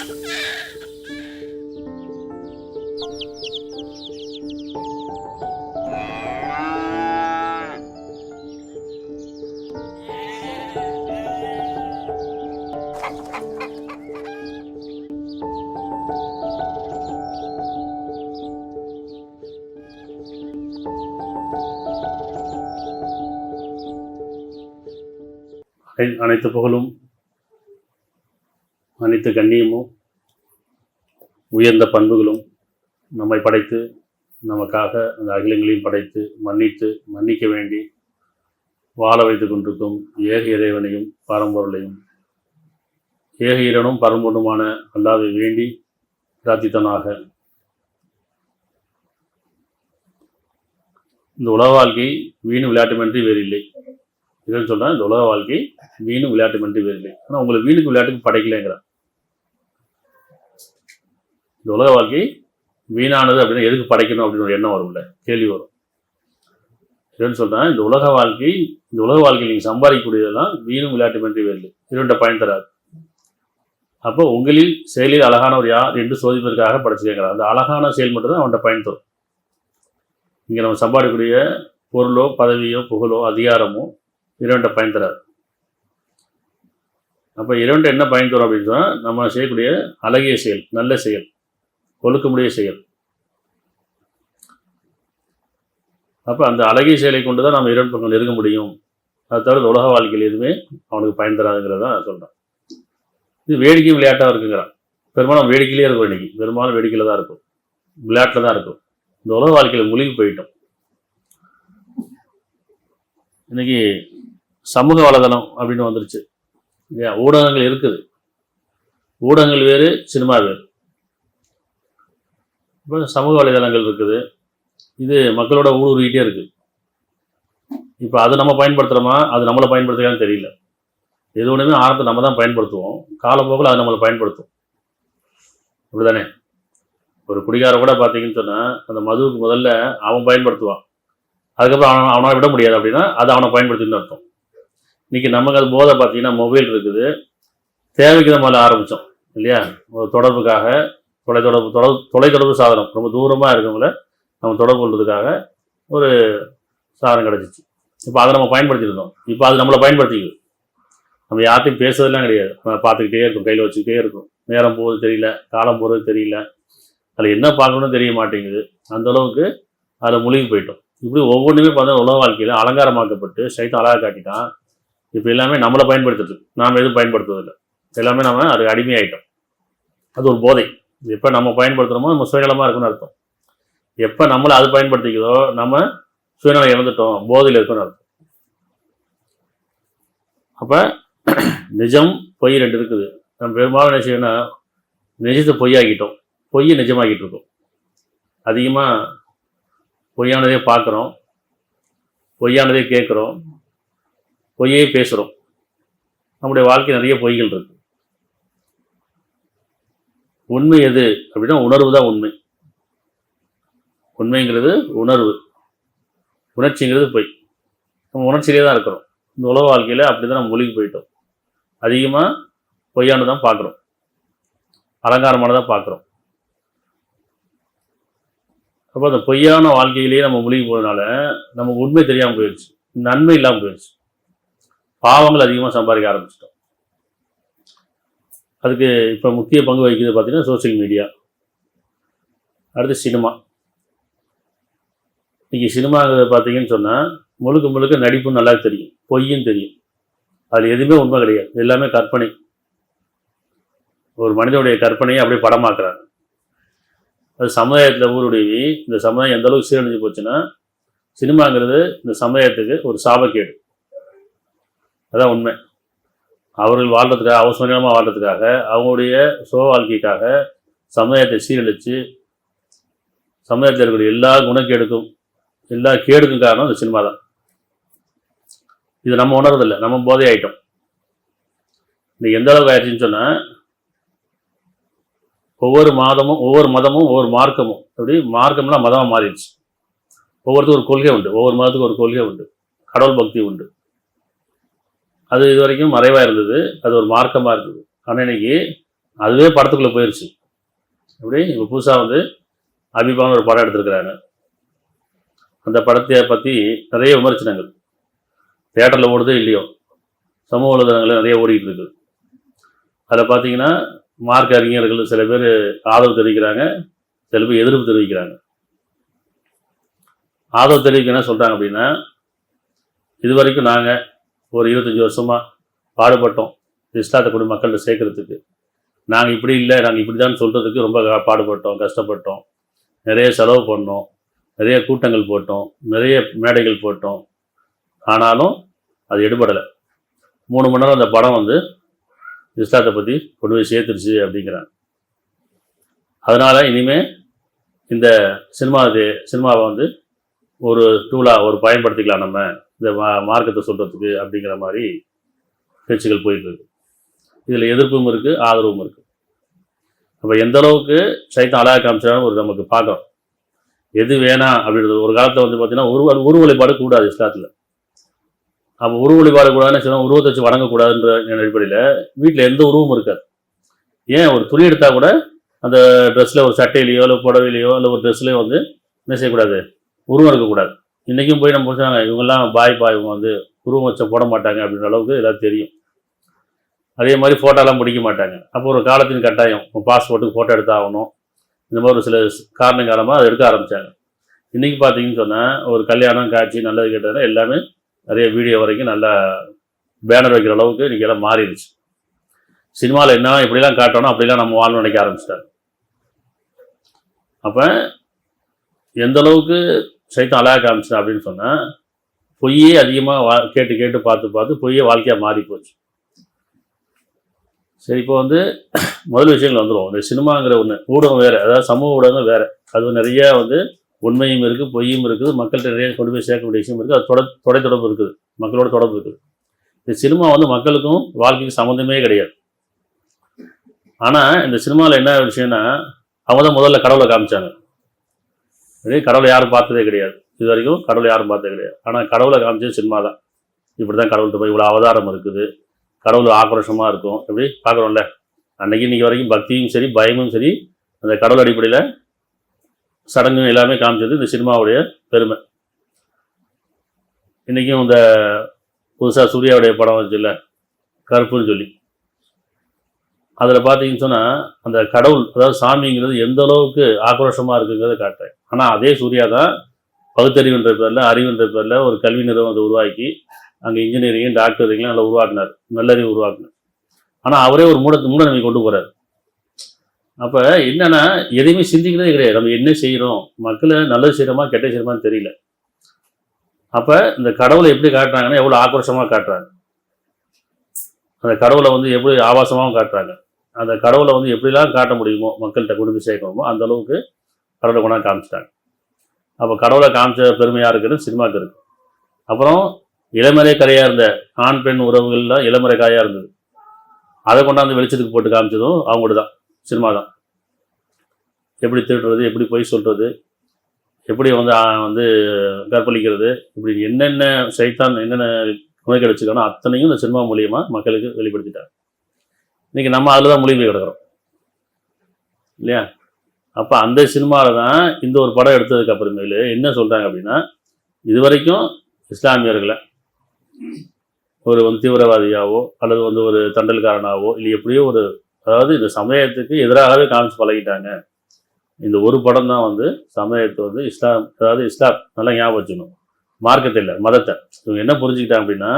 அனைத்து புகழும் அனைத்து கண்ணியமும் உயர்ந்த பண்புகளும் நம்மை படைத்து நமக்காக அந்த அகிலங்களையும் படைத்து மன்னிக்க வேண்டி வாழ வைத்து கொண்டிருக்கும் ஏக இறைவனையும் பரம்பொருளையும் ஏக இறைவனும் பரம்பொருளுமான அல்லாஹ்வை வேண்டி பிரார்த்தித்தனாக. இந்த உலக வாழ்க்கை வீண் விளையாட்டுமின்றி வேறு இல்லை. இதுன்னு சொன்னால் இந்த உலக வாழ்க்கை வீணும் விளையாட்டுமின்றி வேறு இல்லை. ஆனால் உங்களை வீணுக்கு விளையாட்டுக்கு படைக்கலைங்கிறான். இந்த உலக வாழ்க்கை வீணானது அப்படின்னா எதுக்கு படைக்கணும் அப்படின்னு ஒரு எண்ணம் வரும்ல, கேள்வி வரும். இதுன்னு சொன்னால் இந்த உலக வாழ்க்கையில் நீங்கள் சம்பாதிக்கக்கூடியதெல்லாம் வீணும் விளையாட்டுமின்றி வேறு இல்லை, இரண்ட பயன் தராது. அப்போ உங்களில் செயலில் அழகானவர் யார் என்று சோதிப்பதற்காக படைச்சிருக்கிறார். அந்த அழகான செயல் மட்டும்தான் அவன்கிட்ட பயன் தரும். இங்கே நம்ம சம்பாதிக்கக்கூடிய பொருளோ பதவியோ புகழோ அதிகாரமோ இரண்ட பயன் தராது. அப்போ இரண்டு என்ன பயன் தரும் அப்படின்னு சொன்னால் நம்ம செய்யக்கூடிய அழகிய செயல், நல்ல செயல், ஒழுக்கமுடைய செயல். அப்போ அந்த அழகிய செயலை கொண்டு தான் நம்ம இரண்டு பக்கம் நெருங்க முடியும். அது தவிர உலக வாழ்க்கையில் எதுவுமே அவனுக்கு பயன் தராதுங்கிறத நான் சொல்கிறேன். இது வேடிக்கையும் விளையாட்டாக இருக்குங்கிறான். பெரும்பாலும் வேடிக்கையிலே இருக்கும். இன்னைக்கு பெரும்பாலும் வேடிக்கையில் தான் இருக்கும், விளையாட்டில் தான் இருக்கும். இந்த உலக வாழ்க்கையில் மூழ்கி போயிட்டோம். இன்னைக்கு சமூக வலைதளம் அப்படின்னு வந்துருச்சு இல்லையா? ஊடகங்கள் இருக்குது. ஊடகங்கள் வேறு, சினிமா வேறு. இப்போ சமூக வலைதளங்கள் இருக்குது. இது மக்களோட ஊடுருவிட்டே இருக்குது. இப்போ அது நம்ம பயன்படுத்துகிறோமா, அது நம்மளை பயன்படுத்துகிறான்னு தெரியல. எது ஒன்றுமே ஆரம்பத்தை நம்ம தான் பயன்படுத்துவோம், காலப்போக்கில் அது நம்மளை பயன்படுத்தும். அப்படிதானே? ஒரு குடிகார கூட பார்த்தீங்கன்னு சொன்னால் அந்த மதுவுக்கு முதல்ல அவன் பயன்படுத்துவான், அதுக்கப்புறம் அவனால் விட முடியாது அப்படின்னா அது அவனை பயன்படுத்தின்னு அர்த்தம். இன்றைக்கி நமக்கு அது போதை பார்த்தீங்கன்னா மொபைல் இருக்குது. தேவைக்கு தான் முதல்ல ஆரம்பித்தோம் இல்லையா? ஒரு தொடர்புக்காக தொலைத்தொடர்பு சாதனம், ரொம்ப தூரமாக இருக்கவங்கள நம்ம தொடர்பு கொள்வதுக்காக ஒரு சாதனம் கிடச்சிச்சு. இப்போ அதை நம்ம பயன்படுத்தியிருந்தோம். இப்போ அது நம்மளை பயன்படுத்திக்குது. நம்ம யார்ட்டையும் பேசுறதெல்லாம் கிடையாது, நம்ம பார்த்துக்கிட்டே இருக்கும், கையில் வச்சுக்கிட்டே இருக்கும். நேரம் போகிறது தெரியல, காலம் போகிறது தெரியல, அதில் என்ன பார்க்கணும்னு தெரிய மாட்டேங்குது. அந்தளவுக்கு அதில் மூழ்கி போயிட்டோம். இப்படி ஒவ்வொன்றுமே பார்த்தா உலக வாழ்க்கையில் அலங்காரமாக்கப்பட்டு சைத்தான் அழகாக காட்டிட்டான். இப்போ எல்லாமே நம்மளை பயன்படுத்துறது, நாம் எதுவும் பயன்படுத்துவதில்லை. எல்லாமே நம்ம அதுக்கு அடிமையாயிட்டோம். அது ஒரு போதை. எப்போ நம்ம பயன்படுத்துகிறோமோ நம்ம சுயநலமாக இருக்குன்னு அர்த்தம். எப்போ நம்மளை அது பயன்படுத்திக்கிறதோ நம்ம சுயநலம் இழந்துட்டோம், போதையில் இருக்குன்னு அர்த்தம். அப்போ நிஜம் பொய் ரெண்டு இருக்குது. நம்ம பெரும்பாலும் என்ன செய்யணும்னா நிஜத்தை பொய்யாக்கிட்டோம், பொய்யை நிஜமாக்கிட்டு இருக்கோம். அதிகமாக பொய்யானதே பார்க்குறோம், பொய்யானதே கேட்குறோம், பொய்யே பேசுகிறோம். நம்முடைய வாழ்க்கை நிறைய பொய்கள் இருக்கு. உண்மை எது அப்படின்னா உணர்வு தான் உண்மை. உண்மைங்கிறது உணர்வு, உணர்ச்சிங்கிறது பொய். நம்ம உணர்ச்சியிலே தான் இருக்கிறோம். இந்த உலக வாழ்க்கையில் அப்படி தான் நம்ம மூழ்கி போயிட்டோம். அதிகமாக பொய்யானதான் பார்க்குறோம், அலங்காரமானதான் பார்க்குறோம். அப்போ அந்த பொய்யான வாழ்க்கையிலேயே நம்ம மூழ்கி போகிறதுனால நமக்கு உண்மை தெரியாமல் போயிடுச்சு, நன்மை இல்லாமல் போயிடுச்சு. பாவங்கள் அதிகமாக சம்பாதிக்க ஆரம்பிச்சிட்டோம். அதுக்கு இப்போ முக்கிய பங்கு வகிக்கிறது பார்த்திங்கன்னா சோசியல் மீடியா, அடுத்து சினிமா. இன்றைக்கி சினிமாங்கிறது பார்த்தீங்கன்னு சொன்னால் முழுக்க நடிப்பும் நல்லா தெரியும், பொய்யும் தெரியும். அதில் எதுவுமே உண்மை கிடையாது, எல்லாமே கற்பனை. ஒரு மனிதனுடைய கற்பனையை அப்படியே படமாக்குறாங்க. அது சமுதாயத்தில் ஊருடைய இந்த சமுதாயம் எந்த அளவுக்கு சீரழிஞ்சு போச்சுன்னா சினிமாங்கிறது இந்த சமுதாயத்துக்கு ஒரு சாபக்கேடு. அதான் உண்மை. அவர்கள் வாழ்கிறதுக்காக, அவசரமாக வாழ்கிறதுக்காக, அவங்களுடைய சுக வாழ்க்கைக்காக சமுதாயத்தை சீரழித்து சமுதாயத்தில் இருக்கக்கூடிய எல்லா குணக்கேடுக்கும் எல்லா கேடுக்கும் காரணம் இந்த சினிமா தான். இது நம்ம உணர்றதில்லை, நம்ம போதை ஆகிட்டோம். இன்னைக்கு எந்த அளவுக்கு ஆயிடுச்சுன்னு சொன்னால் ஒவ்வொரு மதமும் ஒவ்வொரு மார்க்கமும் அப்படி மார்க்கம்லாம் மதமாக மாறிடுச்சு. ஒவ்வொருத்தருக்கும் ஒரு கொள்கை உண்டு, ஒவ்வொரு மதத்துக்கும் ஒரு கொள்கை உண்டு, கடவுள் பக்தி உண்டு. அது இது வரைக்கும் மறைவாக இருந்தது, அது ஒரு மார்க்கமாக இருந்தது. ஆனால் இன்னைக்கு அதுவே படத்துக்குள்ளே போயிடுச்சு. அப்படி இப்போ புதுசாக வந்து அபிபான்னு ஒரு படம் எடுத்திருக்கிறாங்க. அந்த படத்தை பற்றி நிறைய விமர்சனங்கள் தியேட்டரில் ஓடுதோ இல்லையோ, சமூக வலைதளங்களில் நிறைய ஓடிட்டு இருக்குது. அதில் பார்த்தீங்கன்னா மார்க் அறிஞர்கள் சில பேர் ஆதரவு தெரிவிக்கிறாங்க, சில பேர் எதிர்ப்பு தெரிவிக்கிறாங்க. ஆதரவு தெரிவிக்க என்ன சொல்கிறாங்க அப்படின்னா, இது வரைக்கும் நாங்கள் ஒரு 25 வருஷமாக பாடுபட்டோம் இஸ்லாத்தை கொண்டு மக்கள்கிட்ட சேர்க்கறதுக்கு. நாங்கள் இப்படி இல்லை, நாங்கள் இப்படி தான் சொல்கிறதுக்கு ரொம்ப பாடுபட்டோம், கஷ்டப்பட்டோம், நிறைய செலவு பண்ணோம், நிறைய கூட்டங்கள் போட்டோம், நிறைய மேடைகள் போட்டோம். ஆனாலும் அது எடுபடலை. 3 மணி நேரம் அந்த படம் வந்து இஸ்லாத்தை பற்றி கொண்டு போய் சேர்த்துருச்சு அப்படிங்கிறாங்க. அதனால் இனிமேல் இந்த சினிமாவை வந்து ஒரு டூலாக ஒரு பயன்படுத்திக்கலாம் நம்ம இந்த மார்க்கத்தை சொல்கிறதுக்கு அப்படிங்கிற மாதிரி பேச்சுகள் போயிட்டுருக்கு. இதில் எதிர்ப்பும் இருக்குது, ஆதரவும் இருக்குது. அப்போ எந்த அளவுக்கு சைத்தான் அழகாக காமிச்சாலும் ஒரு நமக்கு பார்க்குறோம். எது வேணாம் அப்படின்றது ஒரு காலத்தில் வந்து பார்த்திங்கன்னா உருவ வழிபாடு கூடாது இஸ்லாத்தில். அப்போ உருவ வழிபாடு கூடாதுன்னு சொன்னால் உருவத்தை வச்சு வணங்கக்கூடாதுன்ற அடிப்படையில் வீட்டில் எந்த உருவமும் இருக்காது. ஏன் ஒரு துணி எடுத்தால் கூட அந்த ட்ரெஸ்ஸில் ஒரு சட்டையிலையோ இல்லை புடவையிலையோ இல்லை ஒரு ட்ரெஸ்லையோ வந்து என்ன செய்யக்கூடாது, உருவம் இருக்கக்கூடாது. இன்றைக்கும் போய் நம்ம பிடிச்சாங்க இவங்கெல்லாம் பாய் இவங்க வந்து உருவம் வச்ச போட மாட்டாங்க அப்படின்ற அளவுக்கு எல்லாம் தெரியும். அதே மாதிரி ஃபோட்டோலாம் பிடிக்க மாட்டாங்க. அப்போ ஒரு காலத்தின் கட்டாயம் பாஸ்போர்ட்டுக்கு ஃபோட்டோ எடுத்தாகணும், இந்த மாதிரி ஒரு சில காரணமாக அதை எடுக்க ஆரம்பித்தாங்க. இன்றைக்கி பார்த்தீங்கன்னு சொன்னால் ஒரு கல்யாணம் காட்சி நல்லது கேட்டதுனா எல்லாமே நிறைய வீடியோ வரைக்கும் நல்லா பேனர் வைக்கிற அளவுக்கு இன்றைக்கி எல்லாம் மாறிடுச்சு. சினிமாவில் என்ன இப்படிலாம் காட்டணும் அப்படிலாம் நம்ம வாழ்வு நினைக்க ஆரம்பிச்சிட்டாங்க. அப்போ எந்த அளவுக்கு சைத்தான் அழகாக காமிச்சா அப்படின்னு சொன்னால் பொய்யே அதிகமாக கேட்டு பார்த்து பொய்யே வாழ்க்கையாக மாறி போச்சு. சரி, இப்போ வந்து முதல் விஷயங்கள் வந்துடும். இந்த சினிமாங்கிற ஒன்று ஊடகம் வேறு, அதாவது சமூக ஊடகம் வேறு. அது நிறையா வந்து உண்மையும் இருக்குது, பொய்யும் இருக்குது, மக்கள்கிட்ட நிறைய கொண்டு போய் சேர்க்கக்கூடிய விஷயம் இருக்குது. அது தொடர்பு இருக்குது, மக்களோட தொடர்பு இருக்குது. இந்த சினிமா வந்து மக்களுக்கும் வாழ்க்கைக்கும் சம்மந்தமே கிடையாது. ஆனால் இந்த சினிமாவில் என்ன விஷயம்னா அவங்க தான் முதல்ல கடவுளை காமிச்சாங்க. கடவுளை யாரும் பார்த்ததே கிடையாது, இது வரைக்கும் கடவுளை யாரும் பார்த்ததே கிடையாது. ஆனால் கடவுளை காமிச்சது சினிமா தான். இப்படி தான் கடவுள்கிட்ட போய் இவ்வளோ அவதாரம் இருக்குது, கடவுள் ஆக்ரோஷமாக இருக்கும், எப்படி பார்க்குறோம்ல. இன்றைக்கி வரைக்கும் பக்தியும் சரி பயமும் சரி அந்த கடவுள் அடிப்படையில் சடங்கு எல்லாமே காமிச்சது இந்த சினிமாவுடைய பெருமை. இன்றைக்கும் இந்த புதுசாக சூர்யாவுடைய படம் வச்சுல்ல கருப்புன்னு சொல்லி, அதில் பார்த்தீங்கன்னு சொன்னால் அந்த கடவுள் அதாவது சாமிங்கிறது எந்த அளவுக்கு ஆக்ரோஷமாக இருக்குங்கிறத காட்டுறேன். ஆனால் அதே சூர்யா தான் பகுத்தறிவுன்ற பேரில் அறிவுன்ற பேரில் ஒரு கல்வி நிறுவனத்தை உருவாக்கி அங்கே இன்ஜினியரிங் டாக்டரிங்லாம் நல்லா உருவாக்கினார், நல்லறிவு உருவாக்கினார். ஆனால் அவரே ஒரு மூடநம்பிக்கை கொண்டு போகிறார். அப்போ என்னென்னா எதையுமே சிந்திக்கிறதே கிடையாது. நம்ம என்ன செய்கிறோம், மக்களை நல்லது செய்கிறோமா கெட்ட செய்கிறோமான்னு தெரியல. அப்போ இந்த கடவுளை எப்படி காட்டுறாங்கன்னா எவ்வளோ ஆக்ரோஷமாக காட்டுறாங்க, அந்த கடவுளை வந்து எப்படி ஆபாசமாகவும் காட்டுறாங்க. அந்த கடவுளை வந்து எப்படிலாம் காட்ட முடியுமோ மக்கள்கிட்ட கொண்டு போய் சேர்க்கணுமோ அந்த அளவுக்கு கடவுளை கொண்டாந்து காமிச்சிட்டாங்க. அப்போ கடவுளை காமிச்ச பெருமையாக இருக்குன்னு சினிமாவுக்கு இருக்குது. அப்புறம் இளமறை கரையாக இருந்த ஆண் பெண் உறவுகள்லாம் இளமறை காயாக இருந்தது, அதை கொண்டாந்து வெளிச்சத்துக்கு போட்டு காமிச்சதும் அவங்களோட தான், சினிமா தான். எப்படி திருடுறது, எப்படி பொய் சொல்கிறது, எப்படி வந்து கற்பழிக்கிறது, இப்படி என்னென்ன சைத்தான் என்னென்ன நோய்கள் வச்சுக்கணும் அத்தனையும் இந்த சினிமா மூலியமாக மக்களுக்கு வெளிப்படுத்திட்டாங்க. இன்றைக்கி நம்ம அதில் தான் மூலிகை கிடக்கிறோம் இல்லையா. அப்போ அந்த சினிமாவில் தான் இந்த ஒரு படம் எடுத்ததுக்கு அப்புறமேலு என்ன சொல்கிறாங்க அப்படின்னா, இது வரைக்கும் இஸ்லாமியர்களை ஒரு தீவிரவாதியாவோ அல்லது வந்து ஒரு தண்டல்காரனாவோ இல்லை எப்படியோ ஒரு அதாவது இந்த சமயத்துக்கு எதிராகவே காமிச்சு பழகிட்டாங்க. இந்த ஒரு படம் தான் வந்து சமயத்தை வந்து இஸ்லாம் நல்லா ஞாபகம் வச்சுக்கணும், மார்க்கத்தை இல்லை மதத்தை. இவங்க என்ன புரிஞ்சுக்கிட்டாங்க அப்படின்னா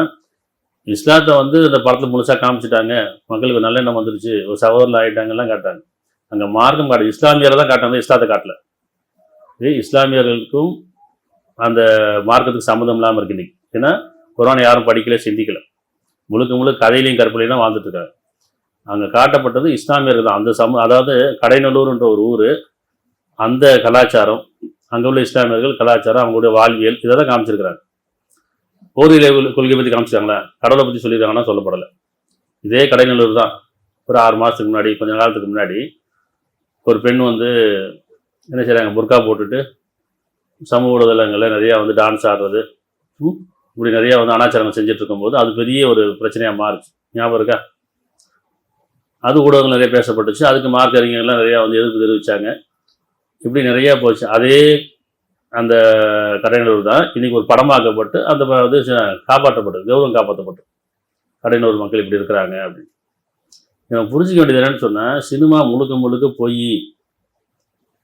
இஸ்லாத்தை வந்து இந்த படத்தில் முழுசாக காமிச்சிட்டாங்க, மக்களுக்கு நல்லெண்ணம் வந்துருச்சு, ஒரு சகோதரில் ஆகிட்டாங்கலாம் காட்டாங்க. அங்கே மார்க்கம் காட்டு இஸ்லாமியரை தான் காட்டாங்க, இஸ்லாத்தை காட்டல. இஸ்லாமியர்களுக்கும் அந்த மார்க்கத்துக்கு சம்மந்தம் இல்லாமல் இருக்கு இன்னைக்கு. ஏன்னா குர்ஆனை யாரும் படிக்கல சிந்திக்கலை, முழுக்க கதையிலையும் கற்பனையும் தான் வாழ்ந்துட்டு இருக்காங்க. அங்கே காட்டப்பட்டது இஸ்லாமியர்கள் தான். அந்த அதாவது கடைநல்லூர்ன்ற ஒரு ஊர், அந்த கலாச்சாரம், அங்கே உள்ள இஸ்லாமியர்கள் கலாச்சாரம், அவங்களுடைய வாழ்வியல் இதை தான் காமிச்சிருக்கிறாங்க. போரிலை கொள்கை பற்றி காமிச்சிருக்காங்களா, கடவுளை பற்றி சொல்லியிருக்காங்கன்னா சொல்லப்படலை. இதே கடைநல்லூர் தான் ஒரு 6 மாதத்துக்கு முன்னாடி, கொஞ்ச காலத்துக்கு முன்னாடி ஒரு பெண் வந்து என்ன செய்கிறாங்க, புர்கா போட்டுட்டு சமூக ஊடகங்களில் நிறையா வந்து டான்ஸ் ஆடுறது, இப்படி நிறையா வந்து அனாச்சாரங்கள் செஞ்சுட்டு இருக்கும்போது அது பெரிய ஒரு பிரச்சனையாக மாறுச்சு. ஞாபகம் இருக்கா? அது ஊடகங்கள் நிறைய பேசப்பட்டுச்சு. அதுக்கு மார்க் அறிஞர்கள்லாம் நிறையா வந்து எதிர்ப்பு தெரிவித்தாங்க. இப்படி நிறையா போச்சு. அதே அந்த கடையனூர் தான் இன்றைக்கி ஒரு படமாக்கப்பட்டு அந்த இது காப்பாற்றப்பட்டது, கௌரவம் காப்பாற்றப்பட்டது. கடையனூர் மக்கள் இப்படி இருக்கிறாங்க அப்படின்னு. நம்ம புரிஞ்சிக்க வேண்டியது என்னன்னு சொன்னால், சினிமா முழுக்க முழுக்க பொய்,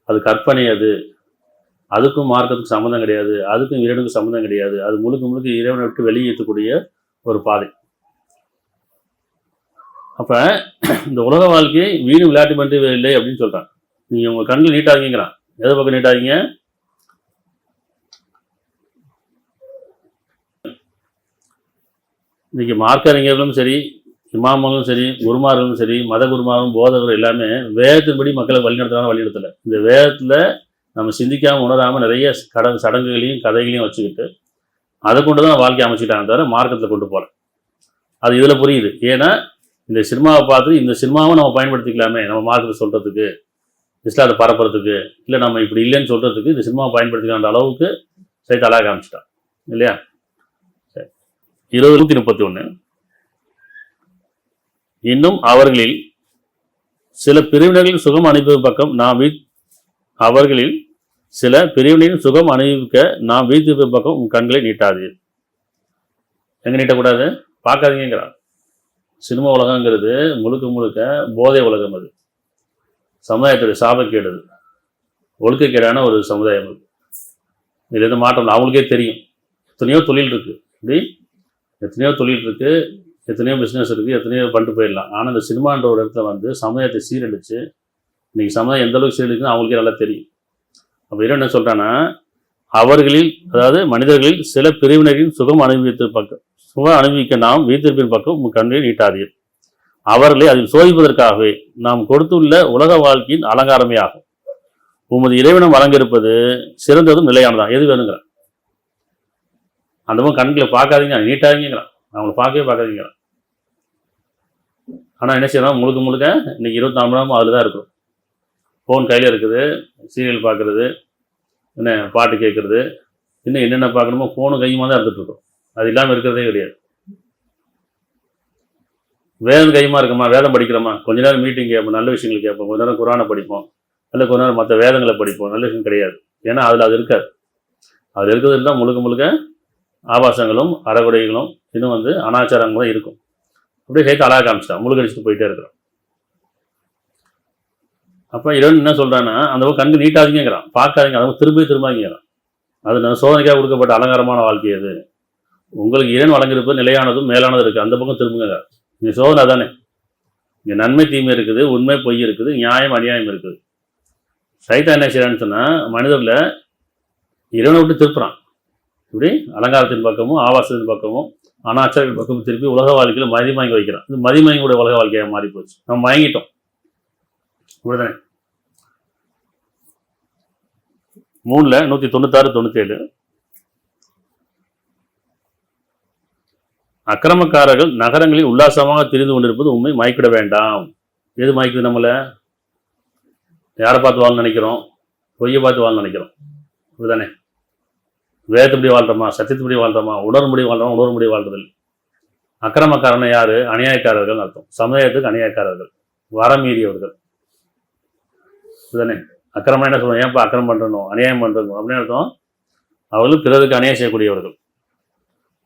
அது கற்பனை, அதுக்கும் மார்க்கத்துக்கு சம்மந்தம் கிடையாது, அதுக்கும் இறைவனுக்கும் சம்மந்தம் கிடையாது. அது முழுக்க முழுக்க இறைவனை விட்டு வெளியேற்றக்கூடிய ஒரு பாதை. அப்போ இந்த உலக வாழ்க்கையை வீணு விளையாட்டு பண்ணி இல்லை அப்படின்னு சொல்கிறான். நீங்கள் உங்கள் கண்கள் நீட்டாதீங்கிறான். எதை பக்கம் நீட்டாதீங்க? இன்றைக்கி மார்க்க அறிஞர்களும் சரி, இமாமங்களும் சரி, குருமார்களும் சரி, மத குருமாரும் போதகரும் எல்லாமே வேதத்தின்படி மக்களை வழிநடத்தலை. இந்த வேதத்தில் நம்ம சிந்திக்காமல் உணராமல் நிறைய சடங்குகளையும் கதைகளையும் வச்சுக்கிட்டு அதை கொண்டு தான் வாழ்க்கை அமைச்சிட்டாங்க தவிர மார்க்கத்தில் கொண்டு போகல. அது இதில் புரியுது. ஏன்னா இந்த சினிமாவை பார்த்து இந்த சினிமாவை நம்ம பயன்படுத்திக்கலாமே, நம்ம மார்க்கத்தை சொல்கிறதுக்கு, இஸ்லாத்தை பரப்புறதுக்கு, இல்லை நம்ம இப்படி இல்லைன்னு சொல்கிறதுக்கு இந்த சினிமாவை பயன்படுத்திக்கிற அளவுக்கு சைத்த அழகாக காமிச்சிட்டான் இல்லையா? சரி, 131. இன்னும் அவர்களில் சில பிரிவினர்களின் சுகம் அனுபவிக்கும் பக்கம் நாம் வீழ்த்திருப்ப பக்கம் உன் கண்களை நீட்டாதீர். எங்கே நீட்டக்கூடாது? பார்க்காதீங்கிறான். சினிமா உலகங்கிறது முழுக்க முழுக்க போதை உலகம். அது சமுதாயத்துடைய சாபக்கேடு, ஒழுக்கக்கேடான ஒரு சமுதாயம். அது இதில் எந்த மாற்றம் அவங்களுக்கே தெரியும். எத்தனையோ தொழில் இருக்குது, இப்படி எத்தனையோ தொழில் இருக்குது, எத்தனையோ பிஸ்னஸ் இருக்குது, எத்தனையோ பண்ணிட்டு போயிடலாம். ஆனால் இந்த சினிமான்ற ஒரு இடத்துல வந்து சமுதாயத்தை சீரழிச்சு இன்றைக்கி சமுதாயம் எந்த அளவுக்கு சீரழிக்குன்னு அவங்களுக்கே நல்லா தெரியும். அப்போ என்ன சொல்கிறான்னா, அவர்களில் அதாவது மனிதர்களில் சில பிரிவினரின் சுகம் அனுபவிக்க நாம் வீட்டிற்பின் பக்கம் உங்கள் கண்ணை நீட்டாதீர். அவர்களை அதில் சோதிப்பதற்காகவே நாம் கொடுத்துள்ள உலக வாழ்க்கையின் அலங்காரமே ஆகும். உமது இறைவனம் வழங்கியிருப்பது சிறந்ததும் நிலையானதான். எது வேணுங்கிறான்? அந்த கண்களை பார்க்காதீங்க, நீட்டாதீங்கிறான். அவங்கள பார்க்காதீங்கிறான். ஆனால் என்ன செய்யணும்? முழுக்க முழுக்க இன்னைக்கு 24 மணி நேரமும் அதில் தான் இருக்கும். ஃபோன் கையில் இருக்குது, சீரியல் பார்க்குறது, என்ன பாட்டு கேட்குறது, இன்னும் என்னென்ன பார்க்கணுமோ ஃபோனு கையுமா தான் இருந்துகிட்ருக்கோம். அது இல்லாமல் இருக்கிறதே கிடையாது. வேதம் கையுமா இருக்குமா? வேதம் படிக்கிறோமா? கொஞ்ச நேரம் மீட்டிங் கேட்போம், நல்ல விஷயங்கள் கேட்போம், கொஞ்ச நேரம் குரானை படிப்போம், இல்லை கொஞ்ச நேரம் மற்ற வேதங்களை படிப்போம், நல்ல விஷயம் கிடையாது. ஏன்னா அதில் அது இருக்காது. அதில் இருக்கிறது தான் முழுக்க முழுக்க ஆபாசங்களும் அறகுறைகளும் இன்னும் வந்து அனாச்சாரங்களும் இருக்கும். அப்படியே சேர்த்து அழகாக காமிச்சிட்டான், முழுகடிச்சிட்டு போயிட்டே இருக்கிறோம். அப்போ இறைவன் என்ன சொல்கிறான்னா, அந்த கண்டு நீட்டாதீங்கிறான், பார்க்காதீங்க, அதை திரும்பாதீங்கிறான். அது நான் சோதனைக்காக கொடுக்கப்பட்ட அலங்காரமான வாழ்க்கை. அது உங்களுக்கு இறைவன் வழங்கியிருப்பது நிலையானதும் மேலானது இருக்குது. அந்த பக்கம் திரும்புங்க. இங்கே சோதனை தானே, இங்கே நன்மை தீமை இருக்குது, உண்மை பொய் இருக்குது, நியாயம் அநியாயம் இருக்குது. சைத்தான் என்ன செய்யறான்னு சொன்னால், மனிதர்களை இறைவனை விட்டு திருப்புறான். இப்படி அலங்காரத்தின் பக்கமும் ஆபாசத்தின் பக்கமும் அனாச்சாரத்தின் பக்கமும் திருப்பி உலக வாழ்க்கையில் மதிமயங்க வைக்கிறான். இது மதிமயங்களுடைய உலக வாழ்க்கையாக மாறி போச்சு. நம்ம மயங்கிட்டோம். இப்படிதானே 3ல் 196, 97 அக்கிரமக்காரர்கள் நகரங்களில் உல்லாசமாக திரிந்து கொண்டிருப்பது உண்மை மயக்கிட வேண்டாம். எது மயக்குது? நம்மளை யாரை பார்த்து வாழ நினைக்கிறோம்? பொய்யை பார்த்து வாழ நினைக்கிறோம். இப்படிதானே? வேதத்துப்படி வாழ்கிறோமா? சத்தியத்துப்படி வாழ்கிறோமா? உணர்முடி வாழ்கிறோமா? உணர்முடி வாழ்றதில்லை. அக்கிரமக்காரனை யார்? அநியாயக்காரர்கள் அர்த்தம். சமுதாயத்துக்கு அநியாயக்காரர்கள், வரமீறியவர்கள். இதுதானே அக்கிரமம். என்ன சொல்லுவோம்? ஏன்ப்பா அக்கிரமம் பண்ணுறணும், அநியாயம் பண்ணுறணும் அப்படின்னு அர்த்தம். அவர்களும் பிறருக்கு அநியாயம் செய்யக்கூடியவர்கள்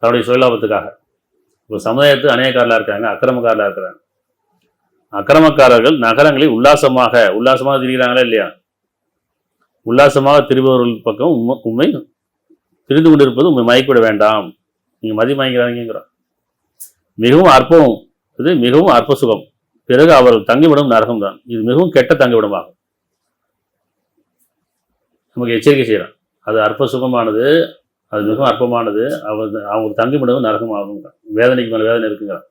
தன்னுடைய சுயலாபத்துக்காக. இப்போ சமுதாயத்து அநியாயக்காரலாக இருக்காங்க, அக்கிரமக்காரலாக இருக்கிறாங்க. அக்கிரமக்காரர்கள் நகரங்களில் உல்லாசமாக திரிகிறாங்களா இல்லையா? உல்லாசமாக திரிபவர்கள் பக்கம் உண்மை திரிந்து கொண்டிருப்பது உண்மை மயக்கிட வேண்டாம். நீங்கள் மயங்கிறாங்கிறோம். மிகவும் அற்பம், இது மிகவும் அற்ப சுகம். பிறகு அவர்கள் தங்கிவிடும் நரகம் தான். இது மிகவும் கெட்ட தங்கிவிடமாகும். நமக்கு எச்சரிக்கை செய்கிறான். அது அற்ப சுகமானது, அது மிகவும் அற்பமானது, அவங்க தங்கிவிடும் நரகமாகும். வேதனைக்கு மேலே வேதனை இருக்குங்கிறான்.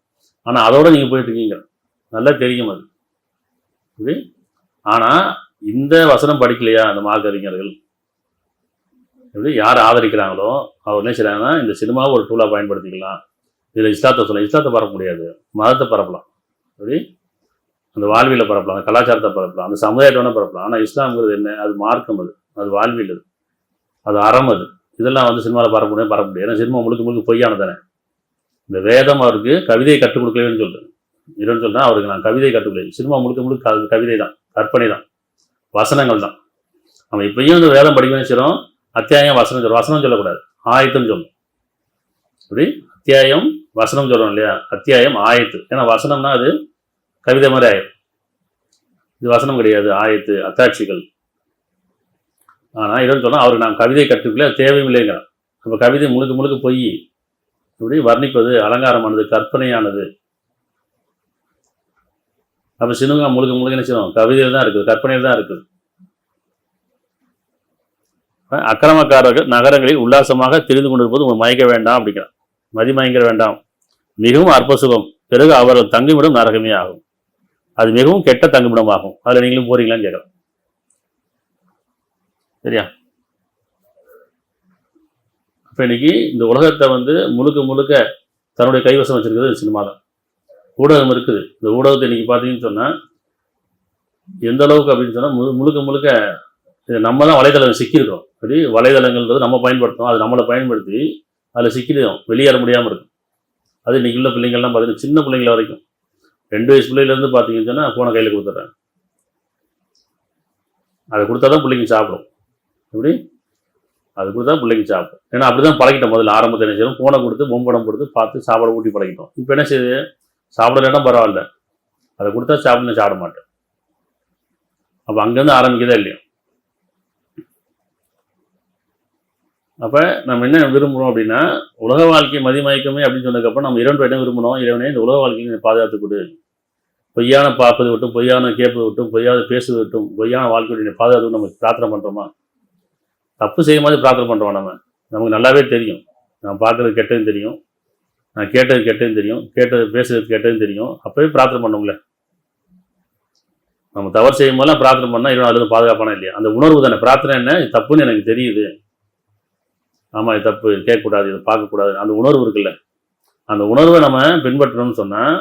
ஆனால் அதோடு நீங்கள் போயிட்டு இருக்கீங்க, நல்லா தெரியும் அது. இப்படி ஆனால் இந்த வசனம் படிக்கலையா அந்த மார்க்க அறிஞர்கள்? எப்படி யார் ஆதரிக்கிறாங்களோ அவர் என்ன செய்கிறாங்கன்னா, இந்த சினிமாவை ஒரு டூலாக பயன்படுத்திக்கலாம். இதில் இஸ்லாத்தை பரப்ப முடியாது, மதத்தை பரப்பலாம், அப்படி அந்த வாழ்வியலை பரப்பலாம், அந்த கலாச்சாரத்தை பரப்பலாம், அந்த சமுதாயத்தோட பரப்பலாம். ஆனால் இஸ்லாம்ங்கிறது என்ன? அது மார்க்கம், அது வாழ்வியல், அது அறம். இதெல்லாம் வந்து சினிமாவில் பரப்ப முடியாது. ஏன்னா சினிமா முழுக்க பொய்யானது தானே. இந்த வேதம் அவருக்கு கவிதையை கற்றுக் கொடுக்கலன்னு சொல்கிறேன். இறைவன் சொல்றான் அவருக்கு நான் கவிதை கற்றுக்கொள்ளேன். சினிமா முழுக்க முழுக்க கவிதை தான், கற்பனை தான், வசனங்கள் தான். நம்ம இப்பயும் இந்த வேதம் படிக்கணும்னு சொல்றோம், அத்தியாயம் வசனம் சொல்றோம். வசனம் சொல்லக்கூடாது, ஆயத்தும் சொல்லணும். அப்படி அத்தியாயம் வசனம் சொல்றோம் இல்லையா, அத்தியாயம் ஆயத்து. ஏன்னா வசனம்னா அது கவிதை மாதிரி ஆயிடும். இது வசனம் கிடையாது, ஆயத்து, அத்தாட்சிகள். ஆனால் இறைவன் சொன்னால் அவருக்கு நான் கவிதை கற்றுக்கல, தேவையும் இல்லைங்கிறான். அப்போ கவிதை முழுக்க முழுக்க பொய். இப்படி வர்ணிப்பது அலங்காரமானது, கற்பனையானது. அப்போ சினிமா முழுக்க முழுக்க என்ன செய்யணும், கவிதையில் தான் இருக்குது, கற்பனையில் தான் இருக்குது. அக்கிரமக்காரர்கள் நகரங்களில் உல்லாசமாக தெரிந்து கொண்டிருப்பது உங்கள் மயக்க வேண்டாம் அப்படிங்கிறான். மதிமயங்கிற வேண்டாம், மிகவும் அற்ப சுகம், பிறகு அவர்கள் தங்குமிடம் நரகமே ஆகும். அது மிகவும் கெட்ட தங்குமிடம் ஆகும். அதில் நீங்களும் போறீங்களான்னு கேட்கலாம். சரியா? அப்போ இன்னைக்கு இந்த உலகத்தை முழுக்க முழுக்க தன்னுடைய கைவசம் வச்சிருக்கிறது சினிமா தான். ஊடகம் இருக்குது. இந்த ஊடகத்தை இன்னைக்கு பார்த்தீங்கன்னு சொன்னால் எந்த அளவுக்கு அப்படின்னு சொன்னால் முழுக்க முழுக்க நம்ம தான் வலைதளம் சிக்கியிருக்கிறோம். அப்படி வலைதளங்கள்ன்றது நம்ம பயன்படுத்தும், அது நம்மளை பயன்படுத்தி அதில் சிக்கிடும், வெளியேற முடியாமல் இருக்கும். அது இன்னைக்கு உள்ள பிள்ளைங்கள்லாம் பார்த்தீங்கன்னா சின்ன பிள்ளைங்கள வரைக்கும் 2 வயசு பிள்ளையிலேருந்து பார்த்தீங்கன்னு சொன்னால் ஃபோனை கையில் கொடுத்துட்றாங்க. அதை கொடுத்தா தான் பிள்ளைங்க சாப்பிடும். எப்படி அது கொடுத்தா பிள்ளைங்க சாப்பிடும். ஏன்னா அப்படி தான் பழகிட்டோம். முதல்ல ஆரம்பத்தில் என்ன செய்யணும், ஃபோனை கொடுத்து பொம்படம் கொடுத்து பார்த்து சாப்பாடு ஊட்டி பழகிட்டோம். இப்போ என்ன செய்யுது, சாப்பிடலன்னா பரவாயில்ல, அதை கொடுத்தா சாப்பிட மாட்டேன். அப்போ அங்கேருந்து ஆரம்பிக்கதா இல்லையா? அப்போ நம்ம என்ன விரும்புகிறோம் அப்படின்னா, உலக வாழ்க்கை மதிமயக்கமே அப்படின்னு சொன்னதுக்கப்புறம் நம்ம இறைவன் என்ன விரும்பணும், இறைவனே இந்த உலக வாழ்க்கையை பாதுகாத்து கொடு, பொய்யான பார்ப்பது விட்டும், பொய்யான கேட்பது விட்டும், பொய்யான பேசுவது விட்டும், பொய்யான வாழ்க்கையுடைய பாதுகாத்து நம்ம பிரார்த்தனை பண்ணுறோமா? தப்பு செய்யும் போது பிரார்த்தனை பண்ணுறோம். நமக்கு நல்லாவே தெரியும், நான் பார்க்குறது கெட்டதும் தெரியும், நான் கேட்டது கெட்டதும் தெரியும், பேசுறது கெட்டதும் தெரியும். அப்போவே பிரார்த்தனை பண்ணோம்ல. நம்ம தவறு செய்யும் போதெல்லாம் பிரார்த்தனை பண்ணால் இறைவன் அதுலேருந்து பாதுகாப்பானா இல்லையா? அந்த உணர்வு தானே. பிரார்த்தனை என்ன, இது தப்புன்னு எனக்கு தெரியுது, ஆமாம் இது தப்பு, இது கேட்கக்கூடாது, இதை பார்க்கக்கூடாது, அந்த உணர்வு இருக்குல்ல, அந்த உணர்வை நம்ம பின்பற்றணும்னு சொன்னால்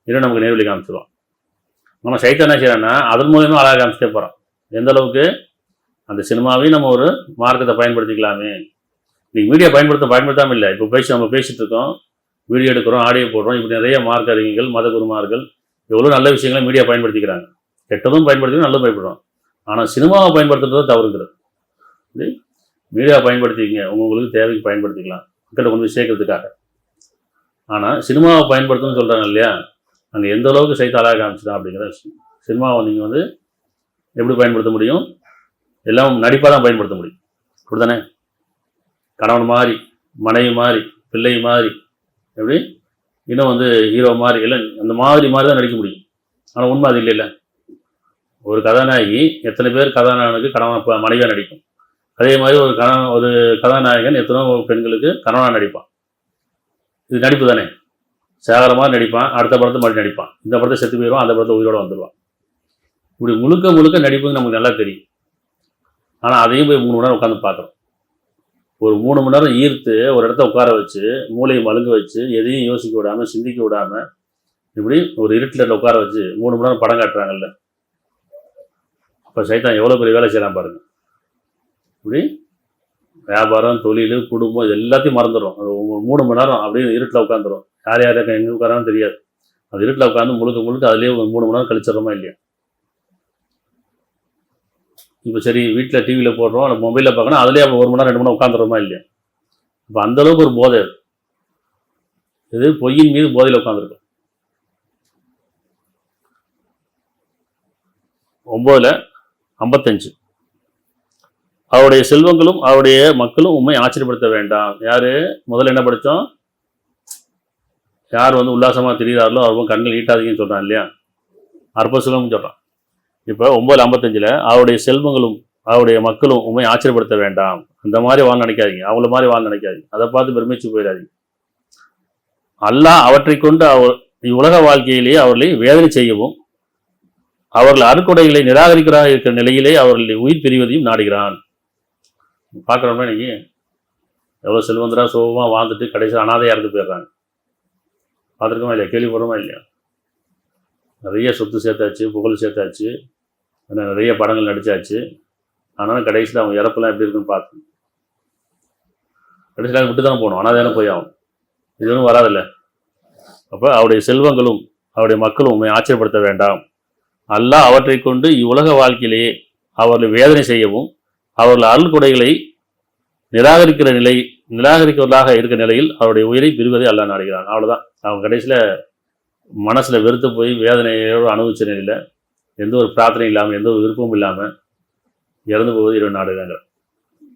இறைவன் நமக்கு நேர்வழி காமிச்சிடுவான். நம்ம சைத்தான் என்ன செய்யறான்னா அதன் மூலயமா அழகாக காமிச்சிட்டே போகிறோம். எந்த அளவுக்கு அந்த சினிமாவையும் நம்ம ஒரு மார்க்கத்தை பயன்படுத்திக்கலாமே. இன்னைக்கு மீடியா பயன்படுத்தாமல் இல்லை. இப்போ நம்ம பேசிகிட்டு இருக்கோம், வீடியோ எடுக்கிறோம், ஆடியோ போடுறோம். இப்படி நிறைய மார்க்க அறிஞர்கள், மத குருமார்கள் எவ்வளோ நல்ல விஷயங்களை மீடியா பயன்படுத்திக்கிறாங்க. கெட்டதும் பயன்படுத்திக்கணும், நல்லதும் பயன்படுறோம். ஆனால் சினிமாவை பயன்படுத்துறது தவறுங்கிறது. மீடியா பயன்படுத்திக்கிங்க, உங்களுக்கு தேவைக்கு பயன்படுத்திக்கலாம், மக்களை கொண்டு போய் சேர்க்கறதுக்காக. ஆனால் சினிமாவை பயன்படுத்தணும்னு சொல்கிறாங்க இல்லையா, அங்கே எந்த அளவுக்கு சைத்த அழகாக காமிச்சிடும் அப்படிங்கிற விஷயம். சினிமாவை நீங்கள் எப்படி பயன்படுத்த முடியும், எல்லாம் நடிப்பாக தான் பயன்படுத்த முடியும். அப்படித்தானே? கணவன் மாதிரி, மனைவி மாதிரி, பிள்ளை மாதிரி, எப்படி இன்னும் ஹீரோ மாதிரி எல்லாம் அந்த மாதிரி தான் நடிக்க முடியும். ஆனால் உண்மை அது இல்லைல்ல. ஒரு கதாநாயகி எத்தனை பேர் கதாநாயகனுக்கு கணவன் மனைவியாக நடிக்கும். அதே மாதிரி ஒரு கதாநாயகன் எத்தனோ பெண்களுக்கு கணவனாக நடிப்பான். இது நடிப்பு தானே. சேகரமாக நடிப்பான், அடுத்த படத்தை மாதிரி நடிப்பான், இந்த படத்தை செத்து போயிடுவான், அந்த படத்தை உயிரோடு வந்துடுவான். இப்படி முழுக்க முழுக்க நடிப்புன்னு நமக்கு நல்லா தெரியும். ஆனால் அதையும் போய் 3 மணி நேரம் உட்காந்து பார்க்குறோம். ஒரு 3 மணி நேரம் ஈர்த்து ஒரு இடத்த உட்கார வச்சு, மூளையை மழுங்க வச்சு, எதையும் யோசிக்க விடாமல், சிந்திக்க விடாமல், இப்படி ஒரு இருட்டில் உட்கார வச்சு 3 மணி நேரம் படம் காட்டுறாங்கல்ல. அப்போ சைத்தான் எவ்வளோ பெரிய வேலை செய்யலாம் பாருங்க. இப்படி வியாபாரம், தொழில், குடும்பம் இது எல்லாத்தையும் மறந்துடும். அது 3 மணி நேரம் அப்படியே இருட்டில் உட்காந்துரும். யார் எங்கே உட்காரான்னு தெரியாது. அது இருட்டில் உட்காந்து முழுக்க அதுலேயே 3 மணி நேரம் கழிச்சிடறோமா இல்லையா? இப்போ சரி வீட்டில் டிவியில் போடுறோம், இல்லை மொபைலில் பார்க்கணும், அதுலேயே 1 மணி நேரம் 2 மணி நேரம் உட்காந்துடுறோமா இல்லையா? இப்போ அந்தளவுக்கு ஒரு போதை. இது பொய்யின் மீது போதையில் உட்காந்துருக்கும். 9:55 அவருடைய செல்வங்களும் அவருடைய மக்களும் உண்மை ஆச்சரியப்படுத்த வேண்டாம். யாரு முதல்ல என்ன படித்தோம், யார் உல்லாசமாக தெரிகிறார்களோ அவரும் கண்கள் ஈட்டாதீங்கன்னு சொல்கிறான் இல்லையா, அற்ப செல்வம்னு சொல்கிறான். இப்போ 9:55 அவருடைய செல்வங்களும் அவருடைய மக்களும் உண்மை ஆச்சரியப்படுத்த வேண்டாம். அந்த மாதிரி வாழ நினைக்காதீங்க, அவங்கள மாதிரி வாழ நினைக்காதீங்க, அதை பார்த்து பெருமைச்சு போயிடாதீங்க. அல்லாஹ் அவற்றை கொண்டு இவ்வுலக வாழ்க்கையிலேயே அவர்களை வேதனை செய்யவும், அவர்கள் அறுக்குடைகளை நிராகரிக்கிறாக இருக்கிற நிலையிலே அவர்களை உயிர் பிரிவதையும் நாடுகிறான். பார்க்குறோம்னா இன்னைக்கு எவ்வளோ செல்வந்தரா சோகமாக வாழ்ந்துட்டு கடைசியில் அனாதையாக இருந்து போயிடுறாங்க. பார்த்துருக்கோமா இல்லையா, கேள்விப்படுறோமா இல்லையா? நிறைய சொத்து சேர்த்தாச்சு, புகழ் சேர்த்தாச்சு, நிறைய படங்கள் நடித்தாச்சு. ஆனாலும் கடைசியில் அவங்க இறப்பெல்லாம் எப்படி இருக்குன்னு பார்த்து கடைசியில் விட்டு தானே போகணும், அனாதையான போய் ஆகும். இது ஒன்றும் வராதில்ல. அப்போ அவருடைய செல்வங்களும் அவருடைய மக்கள் உண்மை ஆச்சரியப்படுத்த வேண்டாம். அல்லாஹ் அவற்றை கொண்டு இவ்வுலக வாழ்க்கையிலேயே அவர்களை வேதனை செய்யவும் அவர்கள் அருள் கொடைகளை நிராகரிக்கிறவர்களாக இருக்கிற நிலையில் அவருடைய உயிரை பெறுவதை அல்லாஹ் நாடுகிறான். அவ்வளோதான். அவங்க கடைசியில் மனசில் வெறுத்து போய் வேதனையோடு அனுபவிச்ச நிலையில் எந்த ஒரு பிரார்த்தனையும் இல்லாமல் எந்த ஒரு விருப்பமும் இல்லாமல் இறந்து போவது இறைவன் நாடுகிறாங்க.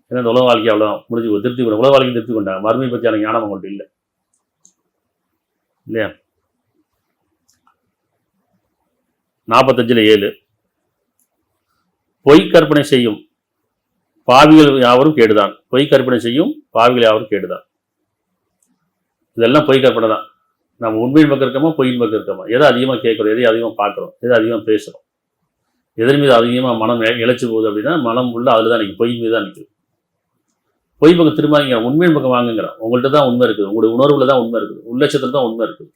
ஏன்னா இந்த உலக வாழ்க்கை அவ்வளோதான் முடிஞ்சு திருப்தி கொண்ட உலக வாழ்க்கையை திருப்தி கொண்டாங்க. மறுமை பற்றியான ஞானம் அவங்கள்ட்ட இல்லை இல்லையா? 45:7 பொய் கற்பனை செய்யும் பாவிகள் யாவரும் கேடுதான். பொய் கற்பனை செய்யும் பாவிகள் யாவரும் கேடுதான். இதெல்லாம் பொய் கற்பனை தான். நம்ம உண்மையின் பக்கம் இருக்கோமா பொய்யின் பக்கம் இருக்கோமா? எதை அதிகமாக கேட்குறோம், எதை அதிகமாக பார்க்குறோம், எதை அதிகமாக பேசுகிறோம், எதன் மீது அதிகமாக மனம் இழைச்சி போகுது அப்படின்னா மனம் உள்ள அதில் தான் நிற்கும், பொய் மீது தான் நிற்குது. பொய் பக்கம் திரும்பாங்க, உண்மையின் பக்கம் வாங்குங்கிறான். உங்கள்கிட்ட தான் உண்மை இருக்குது, உங்களுடைய உணர்வில் தான் உண்மை இருக்குது, உள்ளட்சத்தில் தான் உண்மை இருக்குது,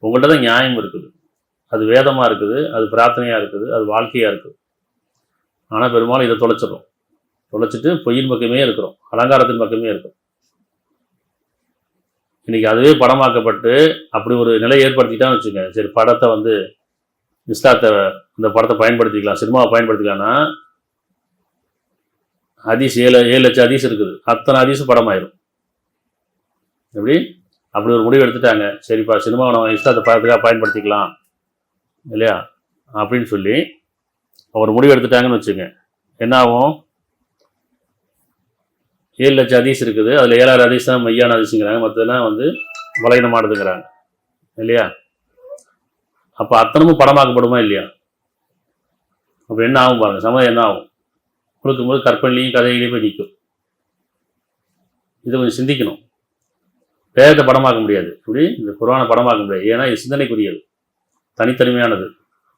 உங்கள்கிட்ட தான் நியாயம் இருக்குது, அது வேதமாக இருக்குது, அது பிரார்த்தனையாக இருக்குது, அது வாழ்க்கையாக இருக்குது. ஆனால் பெரும்பாலும் இதை தொலைச்சிட்டு பொய்யின் பக்கமே இருக்கிறோம், அலங்காரத்தின் பக்கமே இருக்கிறோம். இன்றைக்கி அதுவே படமாக்கப்பட்டு அப்படி ஒரு நிலை ஏற்படுத்திட்டான்னு வச்சுக்கோங்க. சரி படத்தை வந்து இஸ்லாத்தை இந்த படத்தை பயன்படுத்திக்கலாம், சினிமாவை பயன்படுத்திக்கலாம்னா ஹதீஸ் 7 லட்சம் ஹதீஸ் இருக்குது, அத்தனை ஹதீஸும் படமாயிடும். எப்படி அப்படி ஒரு முடிவு எடுத்துட்டாங்க. சரிப்பா சினிமாவை நம்ம இஸ்லாத்தை படத்துக்காக பயன்படுத்திக்கலாம் இல்லையா அப்படின்னு சொல்லி ஒரு முடிவு எடுத்துட்டாங்கன்னு வச்சுங்க. என்ன ஆகும்? 7 லட்சம் ஹதீஸ் இருக்குது, அதில் 7,000 ஹதீஸ் தான் மையான ஹதீஸுங்கிறாங்க, மற்றதெல்லாம் வந்து பலகீனமானதுங்கிறாங்க இல்லையா? அப்போ அத்தனமும் படமாக்கப்படுமா இல்லையா? அப்போ என்ன ஆகும் பாருங்க, சமுதாயம் என்ன ஆகும்? கொடுக்கும்போது கற்பனையிலையும் கதையிலையும் போய் நிற்கும். இதை கொஞ்சம் சிந்திக்கணும். வேதத்தை படமாக்க முடியாது, இப்படி இந்த குர்ஆனை படமாக்க முடியாது. ஏன்னா இது சிந்தனைக்குரியது, தனித்தனிமையானது,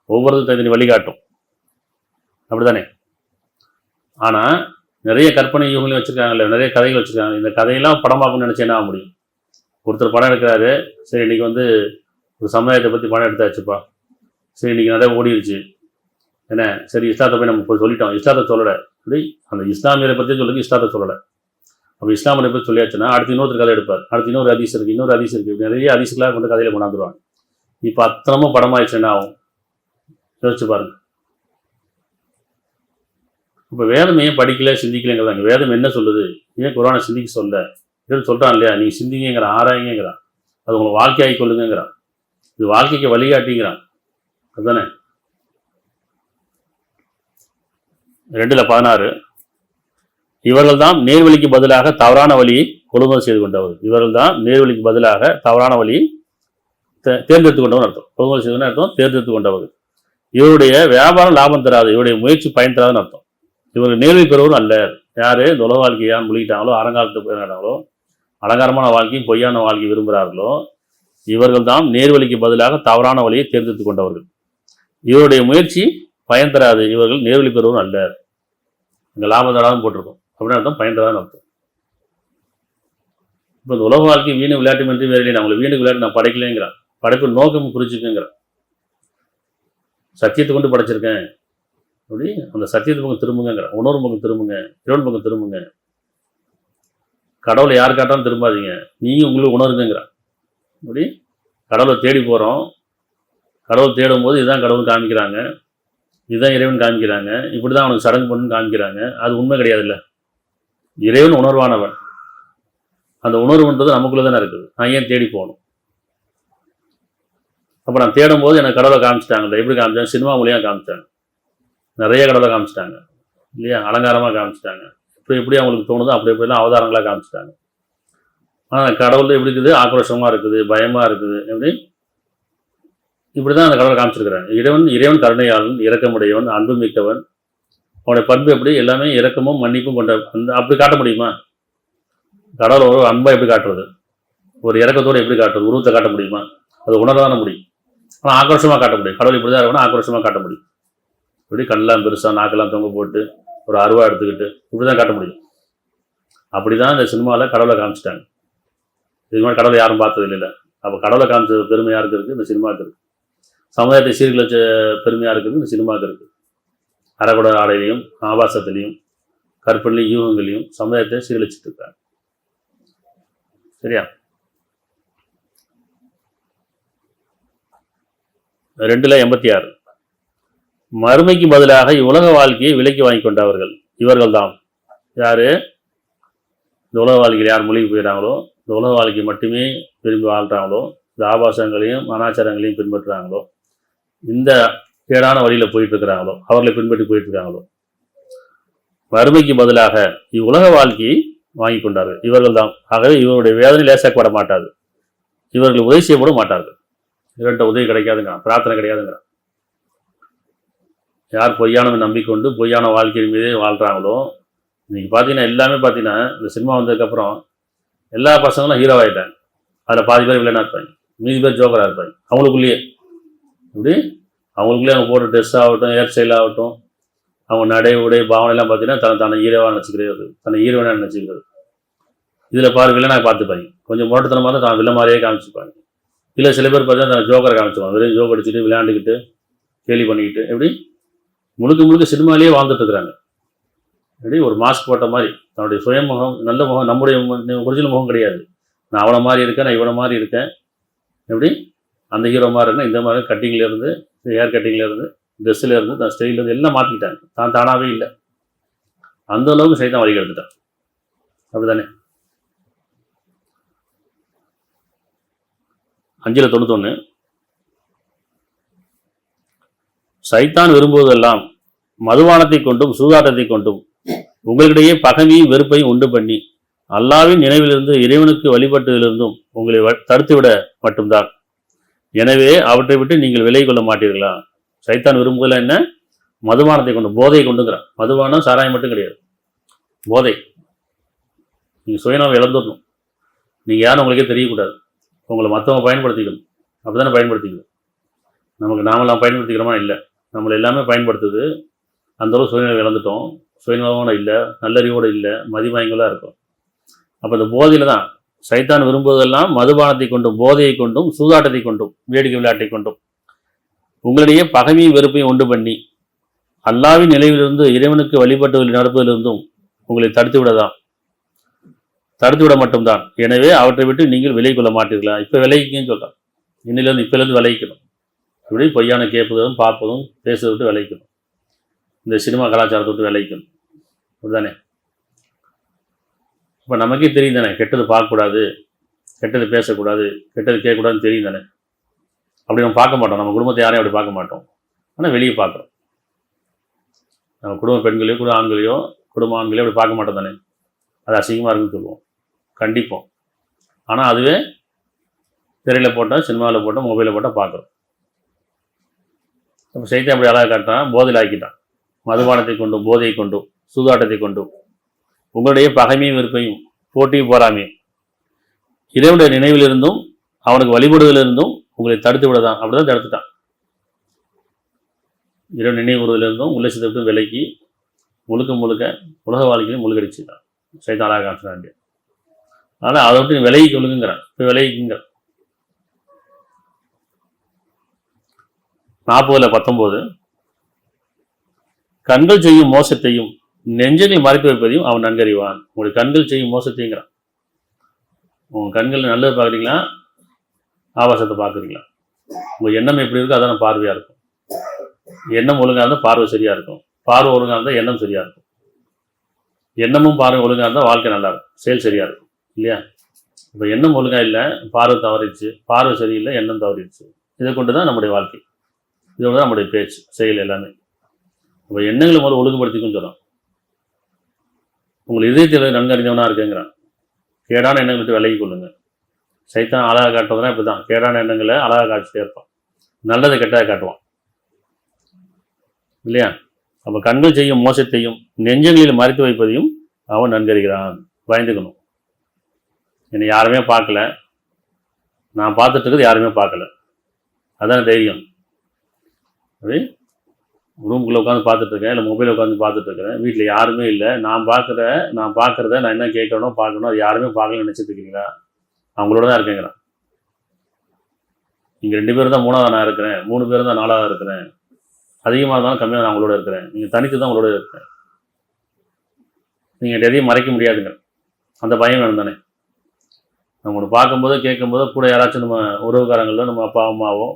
ஒவ்வொருத்தரும் தனி வழிகாட்டும், அப்படித்தானே? ஆனால் நிறைய கற்பனை யூகங்களையும் வச்சுருக்காங்கல்ல, நிறைய கதைகள் வச்சுருக்காங்க. இந்த கதையெல்லாம் படமாக்கணும்னு நினச்சி என்ன ஆக முடியும்? ஒருத்தர் படம் எடுக்கிறாரு, சரி இன்றைக்கி வந்து ஒரு சமுதாயத்தை பற்றி படம் எடுத்தாச்சுப்பா, சரி இன்றைக்கி நிறைய ஓடிடுச்சு என்ன, சரி இஸ்லாத்தை போய் நம்ம போய் சொல்லிட்டோம், இஸ்லாத்தை சொல்லலை, அப்படி அந்த இஸ்லாமியரை பற்றி சொல்லுங்க, இஸ்லாத்தை சொல்லலை. அப்போ இஸ்லாமியரை பற்றி சொல்லியாச்சுன்னா அடுத்து இன்னொருத்தர் கதை எடுப்பார், அடுத்து இன்னொரு ஹதீஸ் இருக்குது, இன்னொரு ஹதீஸ் இருக்குது, நிறைய ஹதீஸ்களாக கொண்டு கதையில் கொண்டாந்துருவாங்க. இப்போ அத்தனமும் படமாயிடுச்சு, என்ன ஆகும் யோசிச்சு பாருங்க. இப்போ வேதம் ஏன் படிக்கல சிந்திக்கலைங்கிறாங்க. வேதம் என்ன சொல்லுது? ஏன் குர்ஆனை சிந்திக்க சொல்ல? ஏன்னு சொல்கிறான் இல்லையா? நீங்கள் சிந்திங்கிறான், ஆராய்ங்கிறான், அது உங்களை வாழ்க்கையாகி கொள்ளுங்கிறான், இது வாழ்க்கைக்கு வழிகாட்டிங்கிறான். அதுதானே? 2:16 இவர்கள் தான் நேர்வழிக்கு பதிலாக தவறான வழியை கொள்முதல் செய்து கொண்டவர்கள். இவர்கள் தான் நேர்வழிக்கு பதிலாக தவறான வழியை தேர்ந்தெடுத்து கொண்டவன் அர்த்தம். கொள்முதல் செய்தவன் அர்த்தம் தேர்ந்தெடுத்து கொண்டவர்கள். இவருடைய வியாபாரம் லாபம் தராது, இவருடைய முயற்சி பயன் தராதுன்னு அர்த்தம். இவர்கள் நேர்வழி பெறுவரும் அல்ல. யார் இந்த உலக வாழ்க்கையான் முழுகிட்டாங்களோ, அலங்காரத்தை போயிட்டாங்களோ, அலங்காரமான வாழ்க்கையும் பொய்யான வாழ்க்கை விரும்புகிறார்களோ, இவர்கள் தான் நேர்வழிக்கு பதிலாக தவறான வழியை தேர்ந்தெடுத்து கொண்டவர்கள். இவருடைய முயற்சி பயன் தராது, இவர்கள் நேர்வழி பெறுவரும் அல்ல. இங்கே லாபம் தராதுன்னு போட்டிருக்கோம், அப்படின்னு அர்த்தம் பயன் தராதுன்னு அர்த்தம். இப்போ இந்த உலக வாழ்க்கை வீணு விளையாட்டு என்று வேறு இல்லை, அவங்களை வீணு விளையாட்டு நான் படைக்கலைங்கிறான். படைப்பு நோக்கம் புரிச்சுக்குங்கிறான். சத்தியத்தை கொண்டு படைச்சிருக்கேன், அப்படி அந்த சத்தியத்து பக்கம் திரும்புங்கிறான். உணர்வு பக்கம் திரும்புங்க, இறைவன் பக்கம் திரும்புங்க. கடவுளை யார் காட்டாலும் திரும்பாதீங்க, நீங்கள் உங்களுக்கு உணருங்கிறான். அப்படி கடவுளை தேடி போகிறோம், கடவுள் தேடும் போது இதுதான் கடவுள் காமிக்கிறாங்க, இதுதான் இறைவன் காமிக்கிறாங்க, இப்படி தான் அவனுக்கு சடங்கு பண்ணு காமிக்கிறாங்க. அது உண்மை கிடையாதுல்ல. இறைவன் உணர்வானவன், அந்த உணர்வுன்றது நமக்குள்ளே தானே இருக்குது. நான் ஏன் தேடி போகணும்? அப்போ நான் தேடும் போது எனக்கு கடவுளை காமிச்சிட்டாங்கல்ல. எப்படி காமிச்சாங்க? சினிமா மூலியமாக காமிச்சாங்க, நிறைய கடவுளை காமிச்சிட்டாங்க இல்லையா? அலங்காரமாக காமிச்சிட்டாங்க. இப்போ எப்படி அவங்களுக்கு தோணுதோ அப்படி எப்படிலாம் அவதாரங்களாக காமிச்சிட்டாங்க. ஆனால் கடவுள் எப்படி இருக்குது? ஆக்ரோஷமாக இருக்குது, பயமாக இருக்குது, எப்படி இப்படி தான் அந்த கடவுளை காமிச்சிருக்கிறாங்க. இறைவன் கருணையாளன், இரக்கமுடையவன், அன்பு மிக்கவன். அவனுடைய பண்பு எப்படி? எல்லாமே இரக்கமும் மன்னிப்பும் கொண்ட அந்த அப்படி காட்ட முடியுமா? கடவுள் ஒரு அன்பை எப்படி காட்டுறது? ஒரு இறக்கத்தோடு எப்படி காட்டுறது? உருவத்தை காட்ட முடியுமா? அது உணரதான முடியும். ஆனால் ஆக்ரோஷமாக காட்ட முடியும். கடவுள் இப்படி தான் இருக்கணும், ஆக்ரோஷமாக காட்ட முடியும். இப்படி கண்ணெல்லாம் பெருசாக நாக்கெல்லாம் தொங்க போட்டு ஒரு அருவா எடுத்துக்கிட்டு இப்படி தான் காட்ட முடியும். அப்படி தான் இந்த சினிமாவில் கடவுளை காமிச்சிட்டாங்க. இது மாதிரி கடவுளை யாரும் பார்த்தது இல்லை. அப்போ கடவுளை காமிச்ச பெருமை யாருக்கு இருக்குது? இந்த சினிமாவுக்கு இருக்குது. சமுதாயத்தை சீர்குலைச்ச பெருமையாக இருக்குது இந்த சினிமாவுக்கு இருக்குது. அரைகுட ஆடையிலையும் ஆபாசத்திலையும் கற்பனையிலையும் யூகங்களையும் சமுதாயத்தை சீரழிச்சிட்டு இருக்காங்க. சரியா? 2:86. மறுமைக்கு பதிலாக இவ்வுலக வாழ்க்கையை விலைக்கு வாங்கி கொண்டவர்கள் இவர்கள்தான். யாரு? இந்த உலக வாழ்க்கையில் யார் மூழ்கி போயிடறாங்களோ, இந்த உலக வாழ்க்கை மட்டுமே விரும்பி வாழ்கிறாங்களோ, இந்த ஆபாசங்களையும் அனாச்சாரங்களையும் பின்பற்றுறாங்களோ, இந்த கேடான வழியில் போயிட்டு இருக்கிறாங்களோ, அவர்களை பின்பற்றி போயிட்டு இருக்காங்களோ, வறுமைக்கு பதிலாக இவ்வுலக வாழ்க்கையை வாங்கி கொண்டார்கள் இவர்கள் தான். ஆகவே இவருடைய வேதனை லேசாக்கப்பட மாட்டாது, இவர்கள் உதவி செய்யப்பட மாட்டார்கள். இவர்கிட்ட உதவி கிடைக்காதுங்கிறான், பிரார்த்தனை கிடையாதுங்கிறான். யார் பொய்யானவன் நம்பிக்கொண்டு பொய்யான வாழ்க்கையின் மீதே வாழ்கிறாங்களோ, இன்றைக்கி பார்த்தீங்கன்னா எல்லாமே பார்த்தீங்கன்னா இந்த சினிமா வந்ததுக்கப்புறம் எல்லா பசங்களும் ஹீரோ ஆகிட்டாங்க. அதில் பாதி பேர் வில்லனாக இருப்பாங்க, மீதி பேர் ஜோக்கராக இருப்பாங்க. அவங்களுக்குள்ளேயே இப்படி அவங்களுக்குள்ளேயே அவங்க போடுற ட்ரெஸ் ஆகட்டும், ஹேர் ஸ்டைல் ஆகட்டும், அவங்க நடை உடை பாவனைலாம் பார்த்தீங்கன்னா தன்னை ஹீரோவாக நினச்சிக்கிறது, தன்னை ஹீரோவாக நினச்சிக்கிறது. இதில் வில்லனாக பார்த்துப்பாங்க. கொஞ்சம் முரட்டுத்தனமாக தான் தான் வில்ல மாதிரியே காமிச்சிப்பாங்க. இல்லை சில பேர் பார்த்தீங்கன்னா தன்னை ஜோக்கரை காமிச்சிப்பாங்க. வெறும் ஜோக் அடிச்சுட்டு விளையாண்டுக்கிட்டு கேலி பண்ணிக்கிட்டு எப்படி முழுக்க சினிமாலேயே வாழ்ந்துட்டு இருக்கிறாங்க. எப்படி ஒரு மாஸ்க் போட்ட மாதிரி தன்னுடைய சுயமுகம், நல்ல முகம், நம்முடைய ஒரிஜினல் முகம் கிடையாது. நான் அவனை மாதிரி இருக்கேன், நான் இவனை மாதிரி இருக்கேன், எப்படி அந்த ஹீரோ மாதிரி இருக்கேன், இந்த மாதிரி கட்டிங்லேருந்து, ஹேர் கட்டிங்லேருந்து, ட்ரெஸ்ஸிலேருந்து, தான் ஸ்டைலேருந்து எல்லாம் மாற்றிக்கிட்டாங்க. தானாகவே இல்லை. அந்த அளவுக்கு சைத்தான் வழி எடுத்துட்டான். அப்படி தானே? 5:91 சைத்தான் விரும்புவதெல்லாம் மதுபானத்தை கொண்டும் சூதாட்டத்தை கொண்டும் உங்களிடையே பகைமையும் வெறுப்பையும் உண்டு பண்ணி அல்லாவின் நினைவிலிருந்து இறைவனுக்கு வழிபட்டதிலிருந்தும் உங்களை தடுத்துவிட மட்டும்தான். எனவே அவற்றை விட்டு நீங்கள் விலை கொள்ள மாட்டீர்களா? சைத்தான் விரும்புவதில் என்ன? மதுபானத்தை கொண்டு, போதையை கொண்டுங்கிறான். மதுபானம் சாராயம் மட்டும் கிடையாது, போதை. நீங்கள் சுயநலம் இழந்துடணும். நீங்கள் யாரும் உங்களுக்கே தெரியக்கூடாது. உங்களை மற்றவங்க பயன்படுத்திக்கணும். அப்படி தானே பயன்படுத்திக்கணும். நாமெல்லாம் பயன்படுத்திக்கிறோமா? இல்லை, நம்மளை எல்லாமே பயன்படுத்துது. அந்தளவு சுயநலம் இழந்துட்டோம். சுயநலமான இல்லை, நல்லறிவோடு இல்லை, மதிமயங்களாக இருக்கும். அப்போ இந்த போதையில் தான் சைத்தான் விரும்புவதெல்லாம் மதுபானத்தை கொண்டும் போதையை கொண்டும் சூதாட்டத்தை கொண்டும் வேடிக்கை விளையாட்டை கொண்டும் உங்களிடையே பகைமையும் வெறுப்பையும் உண்டு பண்ணி அல்லாவின் நிலையிலிருந்து இறைவனுக்கு வழிபட்டுவதில் நடப்பதிலிருந்தும் உங்களை தடுத்து விட மட்டும்தான். எனவே அவற்றை விட்டு நீங்கள் விலை கொள்ள மாட்டீர்களா? இப்போ விளைவிக்கன்னு சொல்கிறான். இன்னிலேருந்து இப்போலேருந்து விளைவிக்கணும். இப்படி பொய்யான கேட்பதும் பார்ப்பதும் பேசுவதை விட்டு விளைவிக்கணும். இந்த சினிமா கலாச்சாரத்தை விட்டு விளைவிக்கணும். அப்படிதானே? இப்போ நமக்கே தெரியும் தானே, கெட்டது பார்க்கக்கூடாது, கெட்டது பேசக்கூடாது, கெட்டது கேட்கக்கூடாதுன்னு தெரியும் தானே. அப்படி நம்ம பார்க்க மாட்டோம். நம்ம குடும்பத்தை யாரையும் அப்படி பார்க்க மாட்டோம். ஆனால் வெளியே பார்க்குறோம். நம்ம குடும்ப பெண்களையோ குடும்ப ஆண்களையோ குடும்ப ஆண்களையோ அப்படி பார்க்க மாட்டோம் தானே. அது அசிங்கமாக இருக்குன்னு சொல்லுவோம், கண்டிப்போம். ஆனால் அதுவே திரையில் போட்டால், சினிமாவில் போட்டால், மொபைலில் போட்டால் பார்க்குறோம். அப்போ சைத்தான் அப்படி அழகாக காட்டான், போதையில் ஆக்கிட்டான். மதுபானத்தை கொண்டும் போதையை கொண்டும் சூதாட்டத்தை கொண்டும் உங்களுடைய பகைமையும் வெறுப்பையும் போட்டியும் போராமையும் இறைவனுடைய நினைவிலிருந்தும் அவனுக்கு வழிபடுவதிலிருந்தும் உங்களை தடுத்து விடதான். அப்படிதான் தடுத்துட்டான். இறைவன் நினைவுறுவதிலிருந்தும் உல்லசத்தை விட்டு விலக்கி முழுக்க உலக வாழ்க்கையிலும் முழுகடிச்சுட்டான். சைத்தான் அழகாக காட்டுறான். ஆனால் அதை விட்டு விலகி கொள்ளுங்கிறான். இப்போ விலகிக்குங்க. 40:19 கண்கள் செய்யும் மோசத்தையும் நெஞ்சனை மறைத்து வைப்பதையும் அவன் நன்கறிவான். உங்களுடைய கண்கள் செய்யும் மோசத்தைங்கிறான். உங்கள் கண்கள் நல்லது பார்க்குறீங்களா, ஆபாசத்தை பார்க்குறீங்களா? உங்கள் எண்ணம் எப்படி இருக்கோ அதான பார்வையாக இருக்கும். எண்ணம் ஒழுங்காக இருந்தால் பார்வை சரியாக இருக்கும், பார்வை ஒழுங்காக இருந்தால் எண்ணம் சரியாக இருக்கும். எண்ணமும் பார்வை ஒழுங்காக இருந்தால் வாழ்க்கை நல்லா இருக்கும், செயல் சரியாக இருக்கும், இல்லையா? இப்போ எண்ணம் ஒழுங்காக இல்லை, பார்வை தவறிடுச்சு, பார்வை சரியில்லை, எண்ணம் தவறிடுச்சு. இதை கொண்டு தான் நம்முடைய வாழ்க்கை, இதோட தான் நம்முடைய பேச்சு செயல் எல்லாமே. இப்போ எண்ணங்களை முதல்ல ஒழுங்குபடுத்திக்குன்னு சொல்கிறோம். உங்கள் இதயத்தில் நன்கு அறிஞ்சவனாக இருக்குங்கிறான். கேடான எண்ணங்களை விட்டு விலகி கொள்ளுங்க. சைத்தான் அழகாக காட்டுறதுனா இப்படி தான், கேடான எண்ணங்களை அழகாக காட்டிகிட்டே இருப்பான், நல்லதை கெட்டதை காட்டுவான், இல்லையா? அப்போ கண்கள் செய்யும் மோசத்தையும் நெஞ்சங்களில் மறைத்து வைப்பதையும் அவன் நன்கறிகிறான். பயந்துக்கணும். என்னை யாருமே பார்க்கல, நான் பார்த்துட்டு இருக்கிறது யாருமே பார்க்கல, அதான் தைரியம். அப்படி ரூமுக்குள்ளே உட்காந்து பார்த்துட்ருக்கேன், இல்லை மொபைலில் உட்காந்து பார்த்துட்ருக்கிறேன், வீட்டில் யாருமே இல்லை, நான் பார்க்குறத நான் என்ன கேட்கணும் பார்க்கணும், அது யாருமே பார்க்கலன்னு நினச்சிட்டு இருக்கீங்களா? அவங்களோட தான் இருக்கேங்கிறான். நீங்கள் 2 பேர் தான் 3ஆவது நான் இருக்கிறேன், 3 பேர் தான் 4ஆவது இருக்கிறேன், அதிகமாக இருந்தாலும் கம்மியாக நான் அவங்களோட இருக்கிறேன், நீங்கள் தனித்து தான் உங்களோட இருக்கிறேன், நீங்கள் எதையும் மறைக்க முடியாதுங்க. அந்த பயம் வேணும் தானே. நம்ம ஒன்று பார்க்கும்போதோ கேட்கும்போதோ கூட யாராச்சும் நம்ம உறவுக்காரங்களோ நம்ம அப்பா அம்மாவோ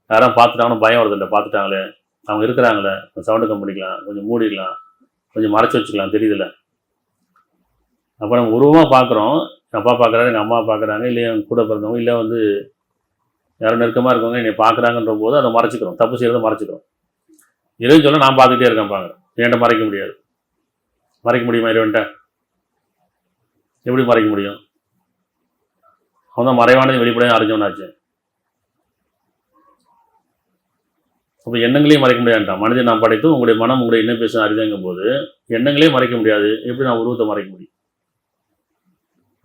யாரும் பார்த்துட்டாங்கன்னு பயம் வருதில்லை, பார்த்துட்டாங்களே அவங்க இருக்கிறாங்களே, சவுண்டு கம்பெனிக்கலாம், கொஞ்சம் மூடிடலாம், கொஞ்சம் மறைச்சி வச்சுக்கலாம், தெரியுதுல்ல. அப்போ நம்ம உருவமாக பார்க்குறோம், எங்கள் அப்பா பார்க்குறாரு, எங்கள் அம்மா பார்க்குறாங்க, இல்லை என் கூட பிறந்தவங்க, இல்லை வந்து யாரும் நெருக்கமாக இருக்கவங்க என்னை பார்க்குறாங்கன்ற போது அதை மறைச்சிக்கிறோம், தப்பு செய்கிறத மறைச்சிக்கிறோம். இறைவன் சொல்ல நான் பார்த்துக்கிட்டே இருக்கேன் பாங்க, என்கிட்ட மறைக்க முடியாது. மறைக்க முடியுமா இறைவன்ட்ட? எப்படி மறைக்க முடியும்? அவன் தான் மறைவானது வெளிப்படையாக அறிஞ்சவனாச்சு. அப்போ எண்ணங்களையும் மறைக்க முடியாதுட்டான். மனிதன் நான் படைத்து உங்களுடைய மனம் உங்களுடைய என்ன பேச அறிஞ்சங்கும் போது எண்ணங்களையும் மறைக்க முடியாது, எப்படி நான் உருவத்தை மறைக்க முடியும்?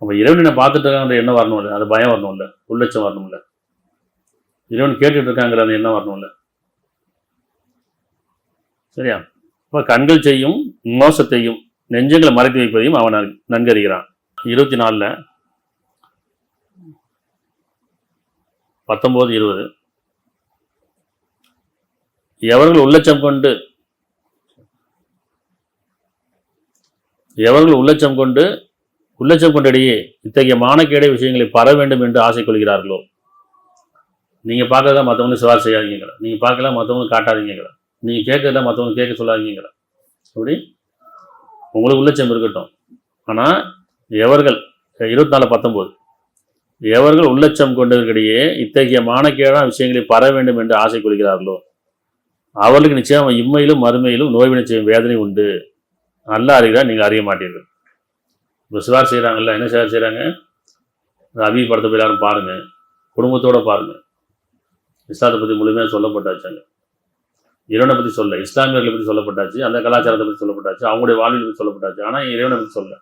அப்போ இறைவன் என்ன பார்த்துட்டு இருக்காங்கிற எண்ணம் வரணும் இல்லை, அது பயம் வரணும் இல்லை, உள்ளட்சம் வரணும் இல்லை. இறைவன் கேட்டுட்டு இருக்காங்கிற அந்த எண்ணம் வரணும் இல்லை. சரியா? இப்போ கண்கள் செய்யும் மோசத்தையும் நெஞ்சங்களை மறைத்து வைப்பதையும் அவன் நன்கறிகிறான். 24 19 20 எவர்கள் உள்ளச்சம் கொண்டிடையே இத்தகைய மானக்கேடை விஷயங்களை பர வேண்டும் என்று ஆசை கொள்கிறார்களோ. நீங்க பார்க்கறதா மற்றவங்களுக்கு சிவார் செய்யாதீங்கிற, நீங்க பார்க்கலாம் மற்றவங்களுக்கு காட்டாதீங்கிற, நீங்க கேட்கறதா மற்றவங்களுக்கு கேட்க சொல்லாதீங்கிற. அப்படி உங்களுக்கு உள்ளச்சம் இருக்கட்டும். ஆனா எவர்கள் 24:19 எவர்கள் உள்ளச்சம் கொண்டவர்களிடையே இத்தகைய மானக்கேடான விஷயங்களை பர வேண்டும் என்று ஆசை கொள்கிறார்களோ அவர்களுக்கு நிச்சயம் இம்மையிலும் மறுமையிலும் நோய்வினை செய்யும் வேதனை உண்டு. நல்லா அறிகிறார், நீங்கள் அறிய மாட்டீர்கள். இப்போ சிவார் செய்கிறாங்கல்ல, என்ன சிவார் செய்கிறாங்க? அபி படத்தை போய் எல்லாரும் பாருங்கள், குடும்பத்தோடு பாருங்கள். இஸ்லாத்தை பற்றி முழுமையாக சொல்லப்பட்டாச்சாங்க. இறைவனை பற்றி சொல்ல, இஸ்லாமியர்களை பற்றி சொல்லப்பட்டாச்சு, அந்த கலாச்சாரத்தை பற்றி சொல்லப்பட்டாச்சு, அவங்களுடைய வாழ்வில் பற்றி சொல்லப்பட்டாச்சு. ஆனால் இறைவனை பற்றி சொல்ல,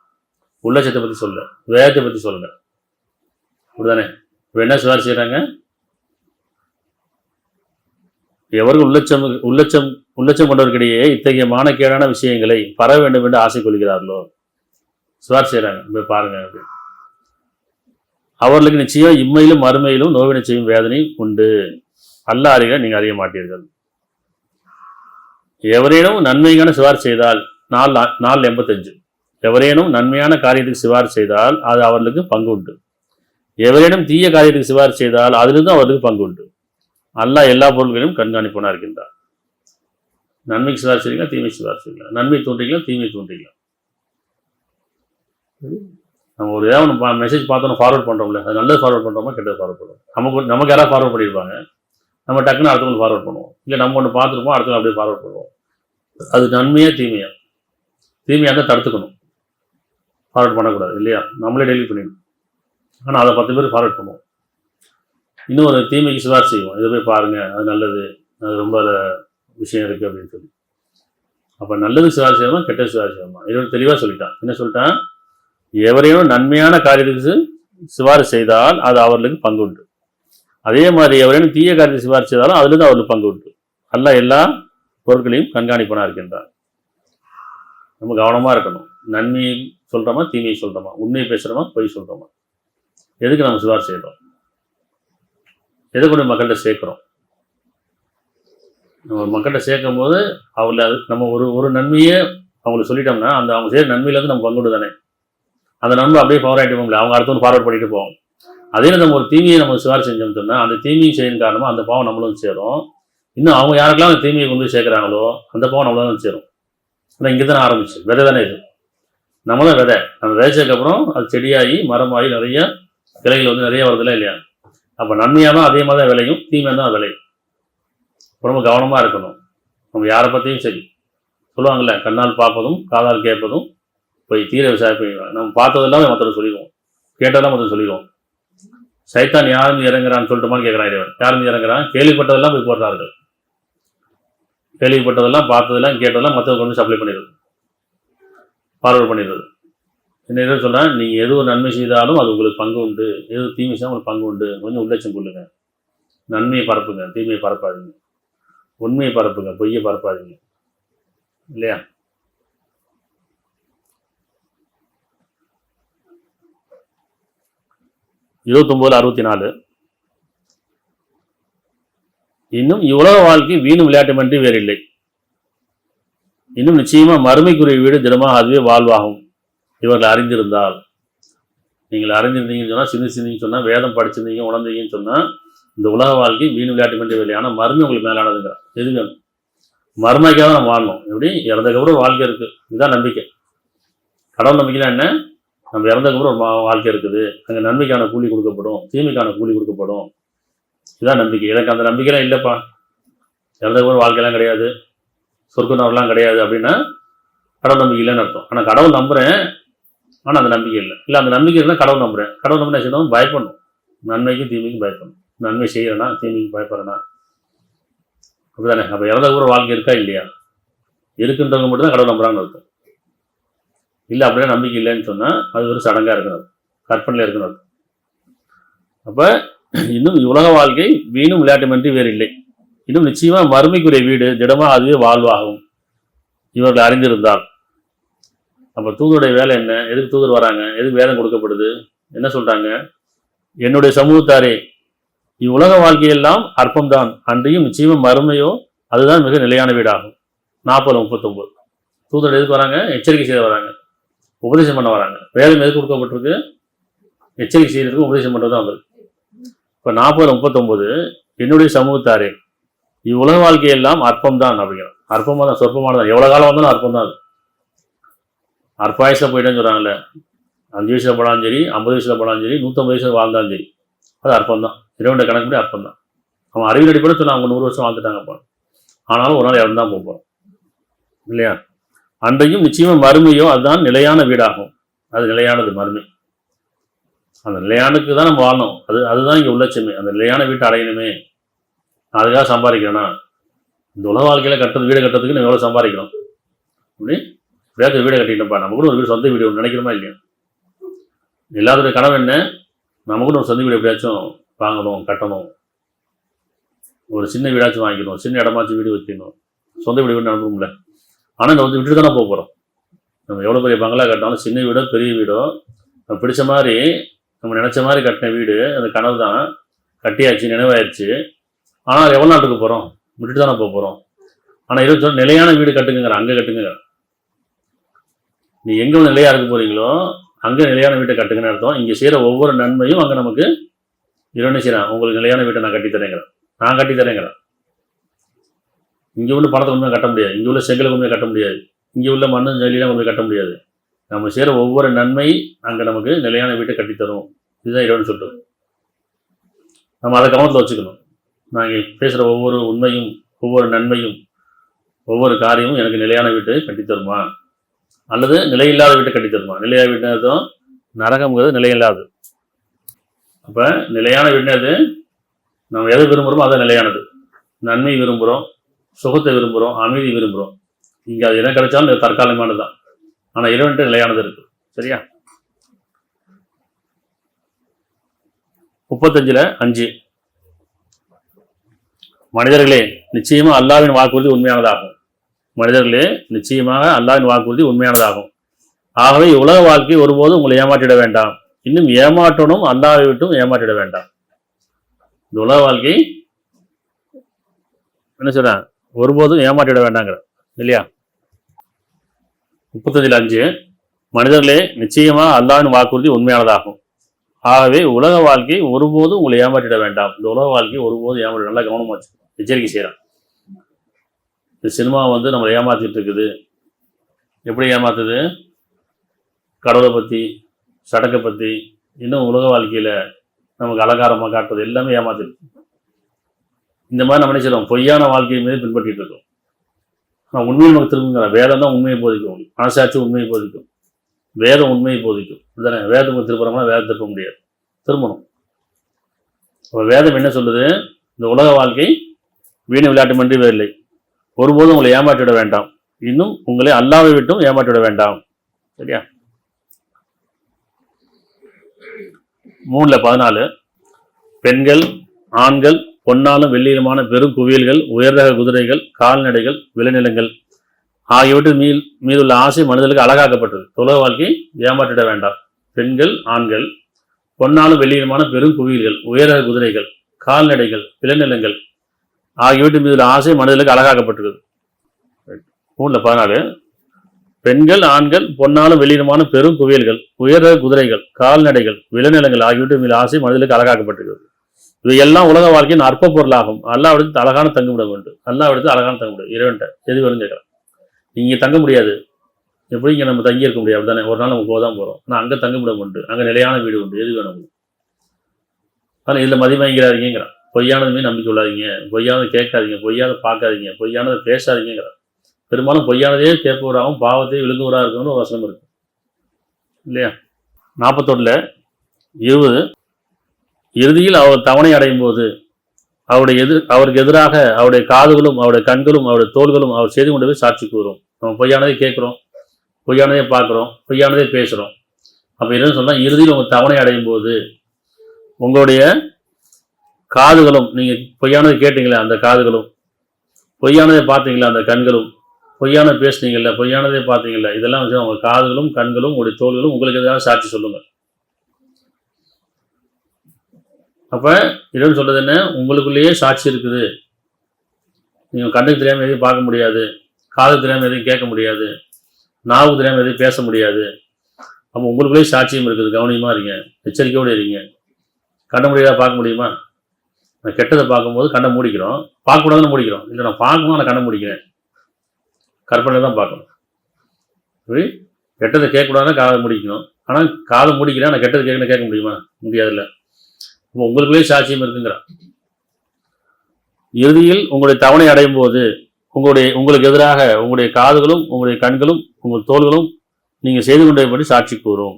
உள்ளட்சத்தை பற்றி சொல்ல, வேதத்தை பற்றி சொல்ல. அப்படிதானே? இப்போ என்ன சிவார் செய்கிறாங்க? எவர்கள் உள்ளச்சம் கொண்டவர்களிடையே இத்தகைய மானக்கேடான விஷயங்களை பர வேண்டும் என்று ஆசை கொள்கிறார்களோ சிவார் செய்கிறாங்க. போய் பாருங்க. அவர்களுக்கு நிச்சயம் இம்மையிலும் மறுமையிலும் நோவினை செய்யும் வேதனை உண்டு. அல்லாஹ் அறிக, நீங்கள் அறிய மாட்டீர்கள். எவரேனும் நன்மையான சிவார் செய்தால் 4:85 எவரேனும் நன்மையான காரியத்துக்கு சிவார் செய்தால் அது அவர்களுக்கு பங்கு உண்டு. எவரேனும் தீய காரியத்துக்கு சிவார் செய்தால் அதிலிருந்து அவர்களுக்கு பங்கு உண்டு. அல்லாஹ் எல்லா பொருள்களையும் கண்காணிப்பவனாக இருக்கின்றார். நன்மைக்கு சிவார் செய்யலாம், தீமைக்கு சிவார் செய்யலாம், நன்மை தோன்றிக்கலாம், தீமை தோன்றிக்கலாம். நம்ம ஒரு ஏதாவது மெசேஜ் பார்த்தோன்னா ஃபார்வர்ட் பண்ணுறோம்ல, அது நல்லது ஃபார்வர்ட் பண்ணுறோமா கெட்டது ஃபார்வர்ட் பண்ணுவோம். நமக்கு யாராவது ஃபார்வர்ட் பண்ணியிருப்பாங்க, நம்ம டக்குன்னு அடுத்தவங்களுக்கு ஃபார்வர்ட் பண்ணுவோம். இல்லை நம்ம ஒன்று பார்த்துருப்போம், அடுத்தவங்க அப்படியே ஃபார்வர்ட் பண்ணுவோம். அது நன்மையாக தீமையாக இருந்தால் தடுத்துக்கணும், ஃபார்வர்ட் பண்ணக்கூடாது இல்லையா? நம்மளே டெலிட் பண்ணிடணும். ஆனால் அதை 10 பேர் ஃபார்வர்ட் பண்ணுவோம். இன்னும் ஒரு தீமைக்கு சிபாரிசு செய்வோம், இதை போய் பாருங்கள், அது நல்லது, அது ரொம்ப விஷயம் இருக்குது அப்படின்னு சொல்லி. அப்போ நல்லது சிபாரிசு செய்யணுமா, கெட்டது சிபாரிசு செய்யணுமா? இது தெளிவாக சொல்லிட்டான். என்ன சொல்லிட்டான்? எவரையும் நன்மையான காரியத்துக்கு சிபாரிசு செய்தால் அது அவர்களுக்கு பங்கு உண்டு. அதே மாதிரி எவரையும் தீய காரியத்தை சிபாரிசு செய்தாலும் அதுலேருந்து அவர்களுக்கு பங்கு உண்டு. அல்லாஹ் எல்லா பொருட்களையும் கண்காணிப்பனாக இருக்கின்றான். நம்ம கவனமாக இருக்கணும். நன்மையை சொல்கிறோமா, தீமையை சொல்கிறோமா, உண்மையை பேசுகிறோமா, பொய் சொல்கிறோமா, எதுக்கு நம்ம சிபாரிசு செய்கிறோம், எதை கொண்டு மக்கள்கிட்ட சேர்க்குறோம். நம்ம மக்கள்கிட்ட சேர்க்கும் போது அவங்கள நம்ம ஒரு நன்மையை அவங்களுக்கு சொல்லிட்டோம்னா அந்த அவங்க செய்கிற நன்மையிலேருந்து நம்ம பங்குண்டு தானே. அந்த நன்மை அப்படியே பவர் ஆகிட்டு போகல, அவங்க அடுத்தவங்க ஃபார்வர்ட் பண்ணிட்டு போவோம். அதே நம்ம ஒரு தீமையை நம்ம சிபாரிசு செஞ்சோம்னு சொன்னால் அந்த தீமையை செய்யும் காரணமாக அந்த பாவம் நம்மளும் சேரும். இன்னும் அவங்க யாருக்கெல்லாம் அந்த தீமையை கொண்டு போய் சேர்க்குறாங்களோ அந்த பாவம் நம்மளும் சேரும். ஆனால் இங்கே தானே ஆரம்பிச்சு, விதை தானே இது. நம்ம தான் விதை. நம்ம விதைச்சதுக்கப்புறம் அது செடியாகி மரமாகி நிறைய கிளைகள் நிறைய வருதுல இல்லையா? அப்போ நன்மையாக தான் அதே மாதிரி தான் விளையும், தீமையாக தான் விளையும். ரொம்ப கவனமாக இருக்கணும். நம்ம யாரை பற்றியும் சரி சொல்லுவாங்கள்ல, கண்ணால் பார்ப்பதும் காதால் கேட்பதும் போய் தீர விசாரிப்பீங்க. நம்ம பார்த்ததெல்லாம் மற்றவங்க சொல்லிடுவோம், கேட்டதெல்லாம் மற்றவங்க சொல்லிடுவோம். சைத்தான் யாரும் இறங்குறான்னு சொல்லிட்டுமான்னு கேட்குறான் இறைவன். யாரும் இறங்குறான்? கேள்விப்பட்டதெல்லாம் போய் போடுறார்கள். கேள்விப்பட்டதெல்லாம் பார்த்ததெல்லாம் கேட்டதெல்லாம் மற்றவங்க கொண்டு சப்ளை பண்ணிடுறது, ஃபார்வர்ட் பண்ணிடுறது. என்ன இறைவன் சொல்கிறேன், நீங்கள் எது ஒரு நன்மை செய்தாலும் அது உங்களுக்கு பங்கு உண்டு, எது தீமை செய்தாலும் உங்களுக்கு பங்கு உண்டு. கொஞ்சம் உள்ளட்சம் கொள்ளுங்க. நன்மையை பரப்புங்க, தீமையை பரப்பாதீங்க. உண்மையை பரப்புங்க, பொய்யை பரப்பாதீங்க இல்லையா? (29:64) இன்னும் இவ்வுலக வாழ்க்கை வீணும் விளையாட்டுமன்றி வேறில்லை. இன்னும் நிச்சயமா மறுமைக்குரிய வீடு தினமாக அதுவே வாழ்வாகும். இவர்கள் அறிந்திருந்தால், நீங்கள் அறிஞ்சிருந்தீங்கன்னு சொன்னால், சிந்திச்சிருந்தீங்கன்னு சொன்னால், வேதம் படிச்சிருந்தீங்க உணர்ந்தீங்கன்னு சொன்னால், இந்த உலக வாழ்க்கை வீண் விளையாட்டு பண்ணி வேலை. ஆனால் மறுமை உங்களுக்கு மேலானதுங்கிற எது வேணும்? மறுமைக்காக நம்ம வாழணும். எப்படி இறந்ததுக்கப்புறம் வாழ்க்கை இருக்குது, இதுதான் நம்பிக்கை. கடவுள் நம்பிக்கைனா என்ன? நம்ம இறந்ததுக்கப்புறம் ஒரு வாழ்க்கை இருக்குது, அங்கே நன்மைக்கான கூலி கொடுக்கப்படும், தீமைக்கான கூலி கொடுக்கப்படும், இதுதான் நம்பிக்கை. எனக்கு அந்த நம்பிக்கைலாம் இல்லைப்பா, இறந்ததுக்கப்புறம் வாழ்க்கையெல்லாம் கிடையாது, சொர்க்கம்லாம் கிடையாது அப்படின்னா கடவுள் நம்பிக்கை இல்லைன்னு அர்த்தம். ஆனால் கடவுள் நம்புகிறேன், ஆனால் அந்த நம்பிக்கை இல்லை அந்த நம்பிக்கை இருந்தால் கடவுள் நம்புகிறேன். கடவுள் நம்பினா செய்யணும், பயப்படணும், நன்மைக்கும் தீமைக்கும் பயப்படணும். நன்மை செய்கிறேன்னா தீமைக்கு பயப்படுறேன்னா அப்படிதானே? அப்போ இறந்ததுக்கப்புறம் வாழ்க்கை இருக்கா இல்லையா? இருக்குன்றவங்க மட்டும் தான் கடவுள் நம்புறான்னு அர்த்தம். இல்லை அப்படியே நம்பிக்கை இல்லைன்னு சொன்னால் அது ஒரு சடங்காக இருக்கணும், கற்பனையில் இருக்கணும். அப்போ இன்னும் உலக வாழ்க்கை வீணும் விளையாட்டுமன்றி வேறு இல்லை. இன்னும் நிச்சயமாக மறுமைக்குரிய வீடு திடமாக அதுவே வாழ்வாகும் இவர்கள் அறிந்திருந்தால். அப்போ தூதருடைய வேலை என்ன? எதுக்கு தூதர் வராங்க? எதுக்கு வேதம் கொடுக்கப்படுது? என்ன சொல்கிறாங்க? என்னுடைய சமூகத்தாரே, இவ்வுலக வாழ்க்கையெல்லாம் அற்பம்தான், அன்றையும் நிச்சயமாக மறுமையோ அதுதான் மிக நிலையான வீடாகும். 40:39. தூதர் எதுக்கு வராங்க? எச்சரிக்கை செய்ய வராங்க, உபதேசம் பண்ண வராங்க. வேதம் எதுக்கு கொடுக்கப்பட்டிருக்கு? எச்சரிக்கை செய்யறதுக்கு உபதேசம் பண்ணுறது தான் வந்திருக்கு. இப்போ 40:39, என்னுடைய சமூகத்தாரே, இவ்வுலக வாழ்க்கையெல்லாம் அற்பம்தான் அப்படிங்கிறோம். அற்பமாக தான், சொற்பமானதான், எவ்வளோ காலம் வந்தாலும் அற்பம் தான். அது அற்பாயசில் போயிட்டேன்னு சொல்கிறாங்கல்ல, 5 வயசில் போனாலும் சரி, 50 வயசில் போனாலும் சரி, 150 வயசில் வாழ்ந்தாலும் சரி, அது அற்பம் தான். இறைவனுடைய கணக்கு படி அற்பம் தான். அவன் அறிவியல் அடிப்படையில் சொன்னால் அவங்க 100 வருஷம் வாழ்ந்துட்டாங்கப்பா, ஆனாலும் ஒரு நாள் இறந்து தான் போகிறோம் இல்லையா? அன்றையும் நிச்சயமாக மறுமையோ அதுதான் நிலையான வீடாகும். அது நிலையானது மறுமை. அந்த நிலையானுக்கு தான் நம்ம வாழணும். அதுதான் இங்கே உள்ளட்சமே. அந்த நிலையான வீட்டை அடையணுமே, அதுக்காக சம்பாதிக்கிறேன்னா, இந்த உலக வாழ்க்கையில் வீடு கட்டுறதுக்கு நம்ம எவ்வளோ சம்பாதிக்கணும்? அப்படி எப்படியாச்சும் வீடை கட்டிட்டோம்ப்பா, நம்ம கூட ஒரு வீடு, சொந்த வீடு ஒன்று நினைக்கிறோமா இல்லையா? எல்லாத்துடைய கனவு என்ன? நம்ம கூட ஒரு சொந்த வீடு எப்படியாச்சும் வாங்கணும், கட்டணும், ஒரு சின்ன வீடாச்சும் வாங்கிக்கணும், சின்ன இடமாச்சும் வீடு வைக்கணும், சொந்த வீடு வீடு அனுப்பும்ல. ஆனால் இந்த வந்து விட்டுட்டு தானே போக போகிறோம். நம்ம எவ்வளோ பெரிய பங்களா கட்டினாலும் சின்ன வீடோ பெரிய வீடோ நம்ம பிடிச்ச மாதிரி, நம்ம நினச்ச மாதிரி கட்டின வீடு அந்த கனவு தான், கட்டியாச்சு, நினைவாயிருச்சு. ஆனால் எவ்வளோ நாட்டுக்கு போகிறோம்? விட்டுட்டு தானே போக போகிறோம். ஆனால் 20 நிலையான வீடு கட்டுங்கிற, அங்கே கட்டுங்க. நீ எங்கே வந்து நிலையாக இருக்க போகிறீங்களோ அங்கே நிலையான வீட்டை கட்டுங்கன்னு அர்த்தம். இங்கே செய்கிற ஒவ்வொரு நன்மையும் அங்கே நமக்கு இறைவனே செய்கிறான். உங்களுக்கு நிலையான வீட்டை நான் கட்டித்தரேங்கிறேன், நான் கட்டித்தரேங்கிறேன். இங்கே உள்ள பணத்தை கொண்டு கட்ட முடியாது, இங்கே உள்ள செங்கலை கொண்டு கட்ட முடியாது, இங்கே உள்ள மண்ணு ஜல்லியெல்லாம் கொண்டு கட்ட முடியாது. நம்ம செய்கிற ஒவ்வொரு நன்மை அங்கே நமக்கு நிலையான வீட்டை கட்டித்தரும். இதுதான் இறைவன் சொல்கிறது. நம்ம அதை கவனத்தில் வச்சுக்கணும். நாங்கள் பேசுகிற ஒவ்வொரு உண்மையும், ஒவ்வொரு நன்மையும், ஒவ்வொரு காரியமும் எனக்கு நிலையான வீட்டை கட்டித்தருமா, அல்லது நிலையில்லாத வீட்டை கட்டித்தருமா? நிலையான வீட்டு நரகம்ங்கிறது நிலையில்லாது. அப்போ நிலையான வீட்டுனது நம்ம எதை விரும்புகிறோமோ அதை நிலையானது. நன்மை விரும்புகிறோம், சுகத்தை விரும்புகிறோம், அமைதி விரும்புகிறோம். இங்கே அது என்ன கிடைச்சாலும் தற்காலிகமானது தான். ஆனால் இறைவன்ட்டு நிலையானது இருக்கு. சரியா? 35:5, மனிதர்களே நிச்சயமாக அல்லாஹ்வின் வாக்குறுதி உண்மையானதாகும். மனிதர்களே நிச்சயமாக அல்லாஹ்வின் வாக்குறுதி உண்மையானதாகும். ஆகவே உலக வாழ்க்கை ஒருபோதும் உங்களை ஏமாற்றிட வேண்டாம், இன்னும் ஏமாற்றணும் அல்லாஹ்வை விட்டும் ஏமாற்றிட வேண்டாம். இந்த உலக வாழ்க்கை என்ன சொல்றேன்? ஒருபோதும் ஏமாற்றிட வேண்டாங்கிற இல்லையா? 35:5, மனிதர்களே நிச்சயமாக அல்லாஹ்வின் வாக்குறுதி உண்மையானதாகும். ஆகவே உலக வாழ்க்கை ஒருபோதும் உங்களை ஏமாற்றிட வேண்டாம். இந்த உலக வாழ்க்கை ஒருபோதும் ஏமாற்ற, நல்லா கவனமாச்சு, எச்சரிக்கை செய்கிறான். இந்த சினிமா வந்து நம்மளை ஏமாற்றிட்டு இருக்குது. எப்படி ஏமாத்துது? கடவுளை பற்றி, சடக்கை பற்றி, இன்னும் உலக வாழ்க்கையில் நமக்கு அலங்காரமாக காட்டுறது எல்லாமே ஏமாத்துது. இந்த மாதிரி நம்ம நினைச்சிடும், பொய்யான வாழ்க்கையை மீது பின்பற்றிட்டு இருக்கோம். ஆனால் உண்மையை நமக்கு திரும்புங்கிற வேதம் தான் உண்மையை போதிக்கும். மனசாட்சி உண்மையை போதிக்கும், வேதம் உண்மையை போதிக்கும். இதுதானே? வேதம் திருப்புறோம்னா வேதம் திருப்ப முடியாது, திரும்பணும். அப்போ வேதம் என்ன சொல்லுது? இந்த உலக வாழ்க்கை வீண் விளையாட்டு மன்றி வேறில்லை, ஒருபோதும் உங்களை ஏமாற்றிவிட வேண்டாம், இன்னும் உங்களை அல்லாஹ்வை விட்டும் ஏமாற்றிவிட வேண்டாம். சரியா? 3:14, பெண்கள், ஆண்கள், பொன்னாலும் வெள்ளியிலுமான பெரும் குவியல்கள், உயர்ரக குதிரைகள், கால்நடைகள், விளைநிலங்கள் ஆகியவற்றின் மீதுள்ள ஆசை மனிதர்களுக்கு அழகாக்கப்பட்டது. உலக வாழ்க்கை ஏமாற்றிட வேண்டாம். பெண்கள், ஆண்கள், பொன்னாலும் வெள்ளியிலுமான பெரும் குவியல்கள், உயர்ரக குதிரைகள், கால்நடைகள், விளைநிலங்கள் ஆகியவற்றின் மீதுள்ள ஆசை மனிதர்களுக்கு அழகாக்கப்பட்டிருக்கு. 3:14, பெண்கள், ஆண்கள், பொன்னாலும் வெள்ளியிலுமான பெரும் குவியல்கள், உயர்ரக குதிரைகள், கால்நடைகள், விளைநிலங்கள் ஆகியவற்றின் மீது ஆசை மனிதர்களுக்கு அழகாக்கப்பட்டிருக்கிறது. இவையெல்லாம் உலக வாழ்க்கையின் அற்ப பொருளாகும். அல்லாஹ்விடத்தில் அழகான தங்குமிடம் உண்டு. அல்லாஹ்விடத்தில் அழகான தங்குமிடம் இறைவன்ட்ட எது வேணும்னு கேட்குறான். இங்கே தங்க முடியாது, எப்படி இங்கே நம்ம தங்கி இருக்க முடியாது தானே, ஒரு நாள் நம்ம போக தான் போகிறோம். ஆனால் அங்கே தங்குமிடம் உண்டு, அங்கே நிலையான வீடு உண்டு, எது வேணும். ஆனால் இதில் மதிமயங்கிறாதீங்கிறான். பொய்யானதுமே நம்பிக்கை கொள்ளாதீங்க, பொய்யானதை கேட்காதீங்க, பொய்யானதை பார்க்காதீங்க, பொய்யானதை பேசாதீங்கிறான். பெரும்பாலும் பொய்யானதே கேட்பவராகவும் பாவத்தை விழுங்குவராக இருக்கணும்னு ஒரு வசனம் இருக்கு இல்லையா? 41:20 இறுதியில் அவர் தவணை அடையும் போது அவருக்கு எதிராக அவருடைய காதுகளும் அவருடைய கண்களும் அவருடைய தோள்களும் அவர் செய்து கொண்டு போய் சாட்சி கூறும். நம்ம பொய்யானதை கேட்குறோம், பொய்யானதை பார்க்குறோம், பொய்யானதை பேசுகிறோம். அப்போ என்னன்னு சொன்னால், இறுதியில் உங்கள் தவணை அடையும் போது உங்களுடைய காதுகளும், நீங்கள் பொய்யானதை கேட்டீங்களே அந்த காதுகளும், பொய்யானதை பார்த்தீங்களா அந்த கண்களும், பொய்யானதை பேசுனீங்கல்ல, பொய்யானதை பார்த்தீங்கல்ல, இதெல்லாம் வச்சு உங்கள் காதுகளும் கண்களும் உங்களுடைய தோள்களும் உங்களுக்கு எதிராக சாட்சி சொல்லுங்கள். அப்போ இறைவன் சொல்கிறது என்ன, உங்களுக்குள்ளேயே சாட்சி இருக்குது. நீங்கள் கண்ணுக்கு தெரியாமல் எதையும் பார்க்க முடியாது, காதுக்கு தெரியாமல் எதையும் கேட்க முடியாது, நாவுக்கு தெரியாமல் எதையும் பேச முடியாது. அப்போ உங்களுக்குள்ளேயே சாட்சியம் இருக்குது. கவனமாக இருங்க, எச்சரிக்கையோடு இருங்க. கண்ண முடியாத பார்க்க முடியுமா? நான் கெட்டதை பார்க்கும்போது கண்ணை மூடிக்கிறோம், பார்க்கக்கூடாதுன்னு மூடிக்கிறோம். இல்லை நான் பார்க்கணும், நான் கண்ணை முடிக்கிறேன், கற்பனை தான் பார்க்கணும். இப்படி கெட்டதை கேட்கக்கூடாதுன்னா காதை முடிக்கணும். ஆனால் காதை முடிக்கிறேன், நான் கெட்டதை கேட்க முடியுமா? முடியாதுல்ல. இப்போ உங்களுக்குள்ளேயே சாட்சியம் இருக்குங்கிறான். இறுதியில் உங்களுடைய தவணை அடையும் போது உங்களுக்கு எதிராக உங்களுடைய காதுகளும் உங்களுடைய கண்களும் உங்கள் தோள்களும் நீங்கள் செய்து கொண்டபடி சாட்சி கூறும்.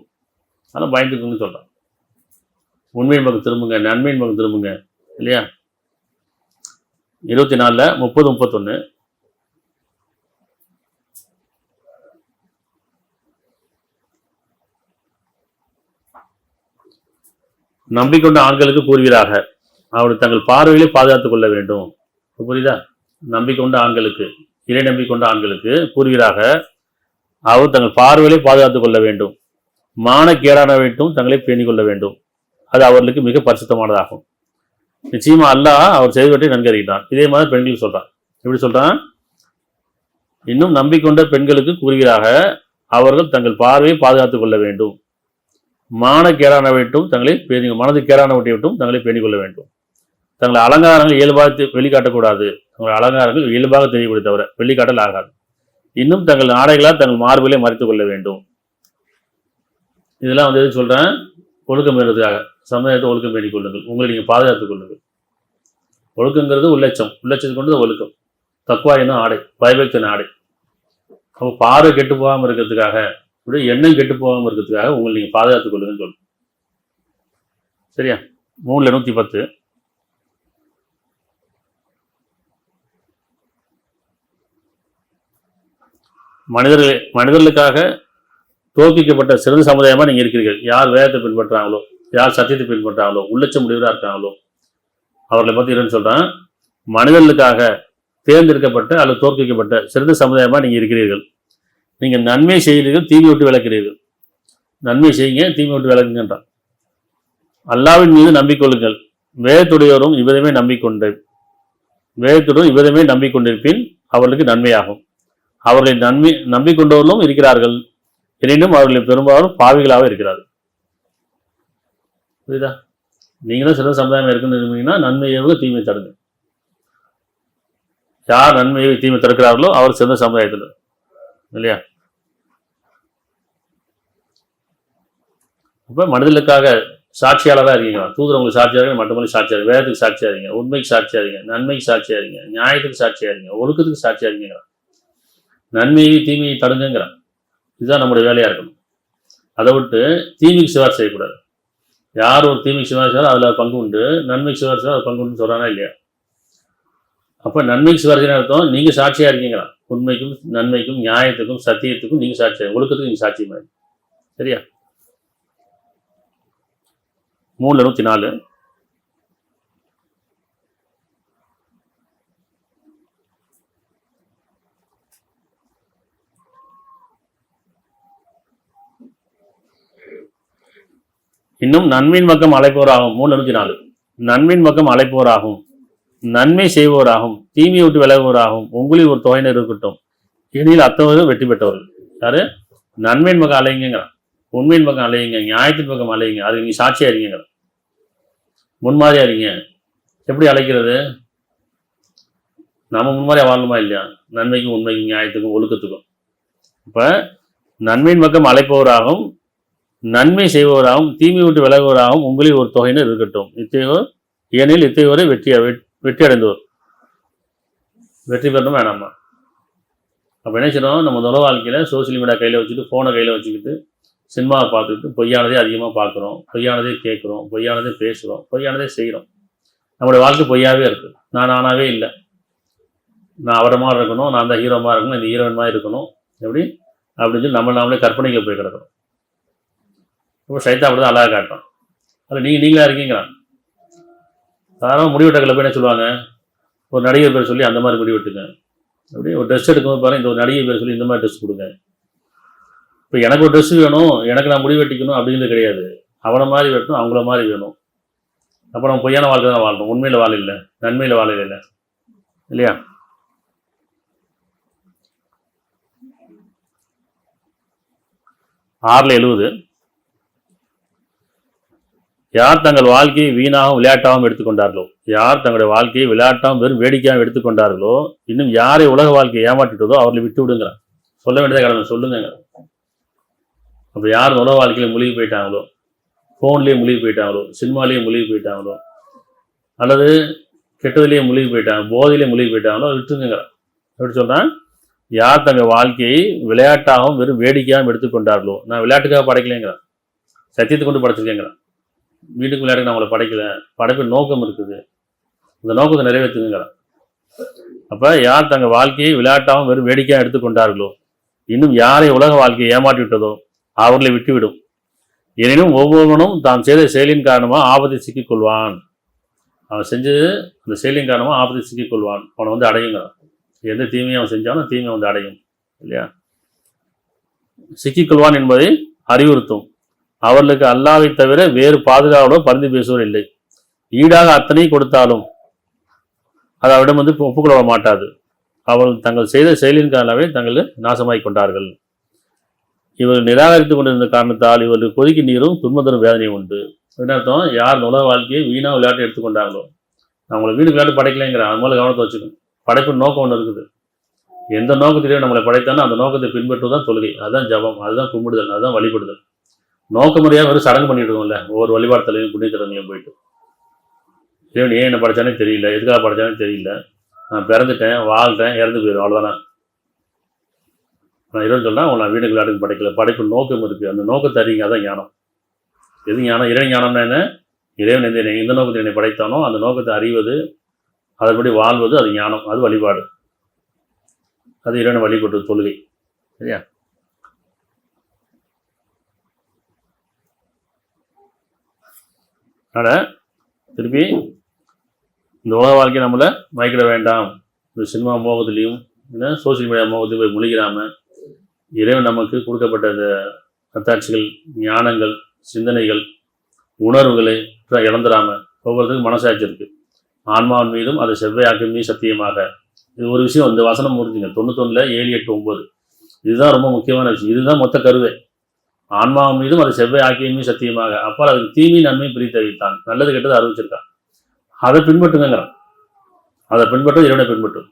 ஆனால் பயந்துக்குன்னு சொல்கிறான். உண்மையின் பக்கம் திரும்புங்க, நன்மையின் பக்கம் திரும்புங்க இல்லையா? 24:30-31 நம்பிக்கொண்ட ஆண்களுக்கு கூறுவீராக, அவர் தங்கள் பார்வையிலே பாதுகாத்துக் கொள்ள வேண்டும். புரியுதா? நம்பிக்கொண்ட ஆண்களுக்கு, இறை நம்பிக்கொண்ட ஆண்களுக்கு கூறுவீராக, அவர் தங்கள் பார்வையிலே பாதுகாத்துக் கொள்ள வேண்டும். மானக்கேடானவற்றும் தங்களை பேணிக் கொள்ள வேண்டும். அது அவர்களுக்கு மிக பரிசுத்தமானதாகும். நிச்சயமா அல்லாஹ் அவர் செய்தவற்றை நன்கறிகிறான். இதே மாதிரி பெண்கள் சொல்றான். எப்படி சொல்றான்? இன்னும் நம்பிக்கொண்ட பெண்களுக்கு கூறுவீராக, அவர்கள் தங்கள் பார்வையை பாதுகாத்துக் கொள்ள வேண்டும். மானக்கேடானவற்றும் தங்களை மனது கேடானவற்றை விட்டும் தங்களை பேணிக் கொள்ள வேண்டும். தங்கள் அலங்காரங்கள் இயல்பாக வெளிக்காட்டக்கூடாது. தங்கள் அலங்காரங்கள் இயல்பாக தெரியக்கூடிய தவிர வெளிக்காட்டல் ஆகாது. இன்னும் தங்கள் ஆடைகளால் தங்கள் மார்பிலே மறைத்துக் கொள்ள வேண்டும். இதெல்லாம் வந்து எதுக்கு சொல்றேன்? ஒழுக்கம் பெறுவதற்காக. சமுதாயத்தை ஒழுக்கம் பேணிக் கொள்ளுங்கள், உங்களை நீங்கள் பாதுகாத்துக் கொள்ளுங்கள். ஒழுக்கங்கிறது உள்ளட்சம், உள்ளட்சத்துக்கு கொண்டு ஒழுக்கம். தக்குவா என்ன ஆடை, பயபக்தன ஆடை. அப்போ பார்வை கெட்டு போகாமல் இருக்கிறதுக்காக, இப்படி எண்ணம் கெட்டு போகாமல் இருக்கிறதுக்காக உங்களை நீங்கள் பாதுகாத்துக் கொள்ளுங்கன்னு சொல்லுங்கள். சரியா? 3:110 மனிதர்களுக்காக தோற்பிக்கப்பட்ட சிறந்த சமுதாயமாக நீங்கள் இருக்கிறீர்கள். யார் வேதத்தை பின்பற்றாங்களோ, யார் சத்தியத்தை பின்பற்றாங்களோ, உள்ளட்சம் முடிவராக இருக்காங்களோ அவர்களை பற்றி என்னன்னு சொல்கிறான்? மனிதர்களுக்காக தேர்ந்தெடுக்கப்பட்ட அல்லது தோற்பிக்கப்பட்ட சிறந்த சமுதாயமாக நீங்கள் இருக்கிறீர்கள். நீங்கள் நன்மை செய்கிறீர்கள், தீமை விட்டு விளக்கிறீர்கள். நன்மை செய்யுங்க, தீமை விட்டு விளக்குங்கன்றான். அல்லாஹ்வின் மீது நம்பிக்கொள்ளுங்கள். வேதத்துடையோரும் இவ்விதமே நம்பிக்கொண்டிருப்பின் அவர்களுக்கு நன்மையாகும். அவர்களை நம்பிக்கொண்டவர்களும் இருக்கிறார்கள், எனினும் அவர்களை பெரும்பாலும் பாவிகளாக இருக்கிறார்கள். புரியுதா? நீங்களும் சிறந்த சமுதாயம் இருக்குன்னு இருந்தீங்கன்னா நன்மையை தீமை தடுங்க. யார் நன்மையை தீமை தடுக்கிறார்களோ அவர் சிறந்த சமுதாயத்தில் இல்லையா? அப்போ மனிதர்களுக்காக சாட்சியாளராக இருக்கீங்களா? தூதர் உங்களுக்கு சாட்சியாக இருங்க, மட்டுமல்ல சாட்சியாக, வேதத்துக்கு சாட்சியாக இருங்க, உண்மைக்கு சாட்சியாக இருங்க, நன்மைக்கு சாட்சியாக இருங்க, நியாயத்துக்கு சாட்சியாக இருங்க, ஒழுக்கத்துக்கு சாட்சியாக இருங்கிறான். நன்மையை தீமையை தடுங்கிறான். இதுதான் நம்முடைய வேலையாக இருக்கணும். அதை விட்டு தீமைக்கு சிபாரிசு செய்யக்கூடாது. யார் ஒரு தீமைக்கு சிபாரிசு அதில் பங்கு உண்டு, நன்மைக்கு சிபாரிசு அது பங்கு உண்டுன்னு சொல்கிறானா இல்லையா? அப்போ நன்மைக்கு சிபாரிசுன்னு அர்த்தம் நீங்கள் சாட்சியாக இருக்கீங்கிறான். உண்மைக்கும் நன்மைக்கும் நியாயத்துக்கும் சத்தியத்துக்கும் நீங்கள் சாட்சியாக, ஒழுக்கத்துக்கும் நீங்கள் சாட்சியமாக. சரியா? 3:104 இன்னும் நன்மையின் பக்கம் அழைப்போராகும். 3:104 நன்மையின் பக்கம் அழைப்போராகும், நன்மை செய்வோராகும், தீமையை விட்டு விலகுவோராகும் உங்களில் ஒரு தொகையினர் இருக்கட்டும், இனியில் அத்தவர்கள் வெற்றி பெற்றவர்கள். யாரு? நன்மையின் பக்கம் அலையுங்கிறான், உண்மையின் பக்கம் அலையுங்க, நியாயத்தின் பக்கம் அலையுங்க, அதுக்கு நீ சாட்சியா இருக்கீங்க, முன்மாதிரியா இருக்கீங்க. எப்படி அழைக்கிறது? நம்ம முன்மாதிரியா வாழணுமா இல்லையா? நன்மைக்கும் உண்மைக்கும் நியாயத்துக்கும் ஒழுக்கத்துக்கும். இப்போ நன்மையின் பக்கம் அழைப்பவராகவும் நன்மை செய்பவராகவும் தீமை விட்டு விலகுவராகவும் உங்களில் ஒரு தொகையினர் இருக்கட்டும். இத்தகையோர் ஏனில் இத்தகையோரை வெற்றி அடைந்தோர். வெற்றி பெறணும் வேணாமா? அப்போ என்ன செய்யணும்? நம்ம உலக வாழ்க்கையில் சோசியல் மீடியா கையில் வச்சுட்டு ஃபோனை கையில் வச்சுக்கிட்டு சினிமாவை பார்த்துக்கிட்டு பொய்யானதே அதிகமாக பார்க்குறோம், பொய்யானதே கேட்குறோம், பொய்யானதே பேசுகிறோம், பொய்யானதே செய்கிறோம். நம்மளுடைய வாழ்க்கை பொய்யாவே இருக்குது. நான் நானாகவே இல்லை, நான் அவரை மாதிரி இருக்கணும், நான் தான் ஹீரோமாக இருக்கணும், இந்த ஹீரோயின் மாதிரி இருக்கணும், எப்படி அப்படின்னு சொல்லி நம்மளே கற்பனைகளை போய் கிடக்கிறோம். இப்போ சைத்தா அப்படி தான் அழகாக காட்டுறோம். அதில் நீங்களா இருக்கீங்கிறான். சாதாரண முடிவெட்டங்களை போய் என்ன சொல்லுவாங்க? ஒரு நடிகர் பேர் சொல்லி அந்த மாதிரி முடிவெட்டுங்க. அப்படி ஒரு ட்ரெஸ் எடுக்கும்போது பாருங்கள், இந்த ஒரு நடிகை பேர் சொல்லி இந்த மாதிரி ட்ரெஸ் கொடுங்க. இப்போ எனக்கு ஒரு ட்ரெஸ் வேணும், எனக்கு நான் முடி வெட்டிக்கணும் அப்படிங்கிறது கிடையாது. அவனை மாதிரி வெட்டணும், அவங்கள மாதிரி வேணும். அப்போ நம்ம பொய்யான வாழ்க்கை தான் வாழணும், உண்மையில் வாழ இல்லை, நன்மையில் வாழ இல்லை இல்லையா? ஆறில் 70 யார் தங்கள் வாழ்க்கையை வீணாகவும் விளையாட்டாகவும் எடுத்துக்கொண்டார்களோ, யார் தங்களுடைய வாழ்க்கையை விளையாட்டாகவும் வெறும் வேடிக்கையாகவும் எடுத்துக்கொண்டார்களோ, இன்னும் யாரை உலக வாழ்க்கையை ஏமாற்றிட்டதோ அவர்களை விட்டு விடுங்கிறான். சொல்ல வேண்டியதை கடமை சொல்லுங்க. அப்போ யார் உலக வாழ்க்கையில் மூழ்கி போயிட்டாங்களோ, ஃபோன்லேயே மூழ்கி போயிட்டாங்களோ, சினிமாலேயே மூழ்கி போயிட்டாங்களோ, அல்லது கெட்டதுலேயே மூழ்கி போயிட்டாங்க, போதையிலேயே மூழ்கி போயிட்டாங்களோ விட்டுருங்கிறான். எப்படி சொல்கிறேன்? யார் தங்கள் வாழ்க்கையை விளையாட்டாகவும் வெறும் வேடிக்கையாகவும் எடுத்துக்கொண்டார்களோ, நான் விளையாட்டுக்காக படைக்கலைங்கிறான், சத்தியத்தை கொண்டு படைச்சிருக்கேங்கிறான். வீட்டுக்கு விளையாட்டுக்கு நான் அவங்களை படைக்கல, படைப்பின் நோக்கம் இருக்குது, இந்த நோக்கத்தை நிறைவேற்றுங்கிறான். அப்போ யார் தங்கள் வாழ்க்கையை விளையாட்டாகவும் வெறும் வேடிக்கையாக எடுத்துக்கொண்டார்களோ, இன்னும் யாரை உலக வாழ்க்கையை ஏமாற்றி விட்டதோ அவர்களை விட்டுவிடும். எனினும் ஒவ்வொருவனும் தான் செய்த செயலின் காரணமாக ஆபத்தை சிக்கிக்கொள்வான். அவன் செஞ்சது அந்த செயலின் காரணமாக ஆபத்தை சிக்கிக்கொள்வான். அவனை வந்து அடையுங்கிறான். எந்த தீமையை அவன் செஞ்சாலும் தீமையை வந்து அடையும் இல்லையா? சிக்கிக்கொள்வான் என்பதை அறிவுறுத்தும். அவர்களுக்கு அல்லாஹ்வை தவிர வேறு பாதுகாவலோ பரிந்து பேசுவோர் இல்லை. ஈடாக அத்தனை கொடுத்தாலும் அது அவரிடம் வந்து ஒப்புக்கொள்ள மாட்டாது. அவர்கள் தங்கள் செய்த செயலின் காரணமே தங்கள் நாசமாய் கொண்டார்கள். இவர்கள் நிராகரித்து கொண்டிருந்த காரணத்தால் இவர்கள் கொதிக்கு நீரும் துன்ப தரும் வேதனையும் உண்டு. என்ன அர்த்தம்? யார் உலக வாழ்க்கையை வீணாக விளையாட்டு எடுத்துக்கொண்டாங்களோ, அவங்களை வீடு விளையாட்டு படைக்கலைங்கிற அது மேலே கவனத்தை வச்சுக்கணும். படைப்பின் நோக்கம் ஒன்று இருக்குது. எந்த நோக்கத்திலேயே நம்மளை படைத்தானோ அந்த நோக்கத்தை பின்பற்றுவதுதான் தொழுகை, அதுதான் ஜபம், அதுதான் கும்பிடுதல், அதுதான் வழிபடுதல். நோக்க முறையாக ஒரு சடங்கு பண்ணிட்டு இருக்கோம்ல, ஒவ்வொரு வழிபாடு தலைவரும் புண்ணியத்தலைவனையும் போயிட்டு இறைவன் ஏன் என்ன படைச்சானே தெரியல, எதுக்காக படைச்சானே தெரியல, நான் பிறந்துட்டேன், வாழ்றேன், இறந்து போயிடும், அவ்வளோதானே. நான் இறைவன் சொன்னால் உங்களை நான் வீடுக்கு விளையாட்டுக்கு படைக்கல, படைப்பு நோக்கம் இருக்குது, அந்த நோக்கத்தை அறிங்க, அதான் ஞானம். எது ஞானம்? இறைவன் ஞானம்னா என்ன? இறைவன் எந்த நோக்கத்தை என்னை படைத்தானோ அந்த நோக்கத்தை அறிவது, அதன்படி வாழ்வது, அது ஞானம், அது வழிபாடு, அது இறைவனை வழிபட்டு தொழுகை சரியா? அதனால் திருப்பி இந்த உலக வாழ்க்கையை நம்மளை மயக்கிட வேண்டாம். இந்த சினிமா மோகத்துலேயும் சோசியல் மீடியா மோகத்தையும் போய் முழிக்கிறாமல் இறைவன் நமக்கு கொடுக்கப்பட்ட இந்த அத்தாட்சிகள், ஞானங்கள், சிந்தனைகள், உணர்வுகளை இழந்துடாமல் ஒவ்வொருத்தருக்கும் மனசாட்சி இருக்குது. ஆன்மாவின் மீதும் அதை செவ்வையாக்கும் மீ சத்தியமாக. இது ஒரு விஷயம், இந்த வசனம் முடிஞ்சுங்க 91, 7, 8, 9. இதுதான் ரொம்ப முக்கியமான விஷயம். இதுதான் மொத்த கருவே. ஆன்மாவின் மீதும் அதை செவ்வாய் ஆக்கியமே சத்தியமாக. அப்போ அதுக்கு தீமை நன்மை பிரித்து அறிவித்தான், நல்லது கெட்டது அறிவிச்சிருக்கான். அதை பின்பற்றுங்கிறான். அதை பின்பற்றும் இறைவனை பின்பற்றும்.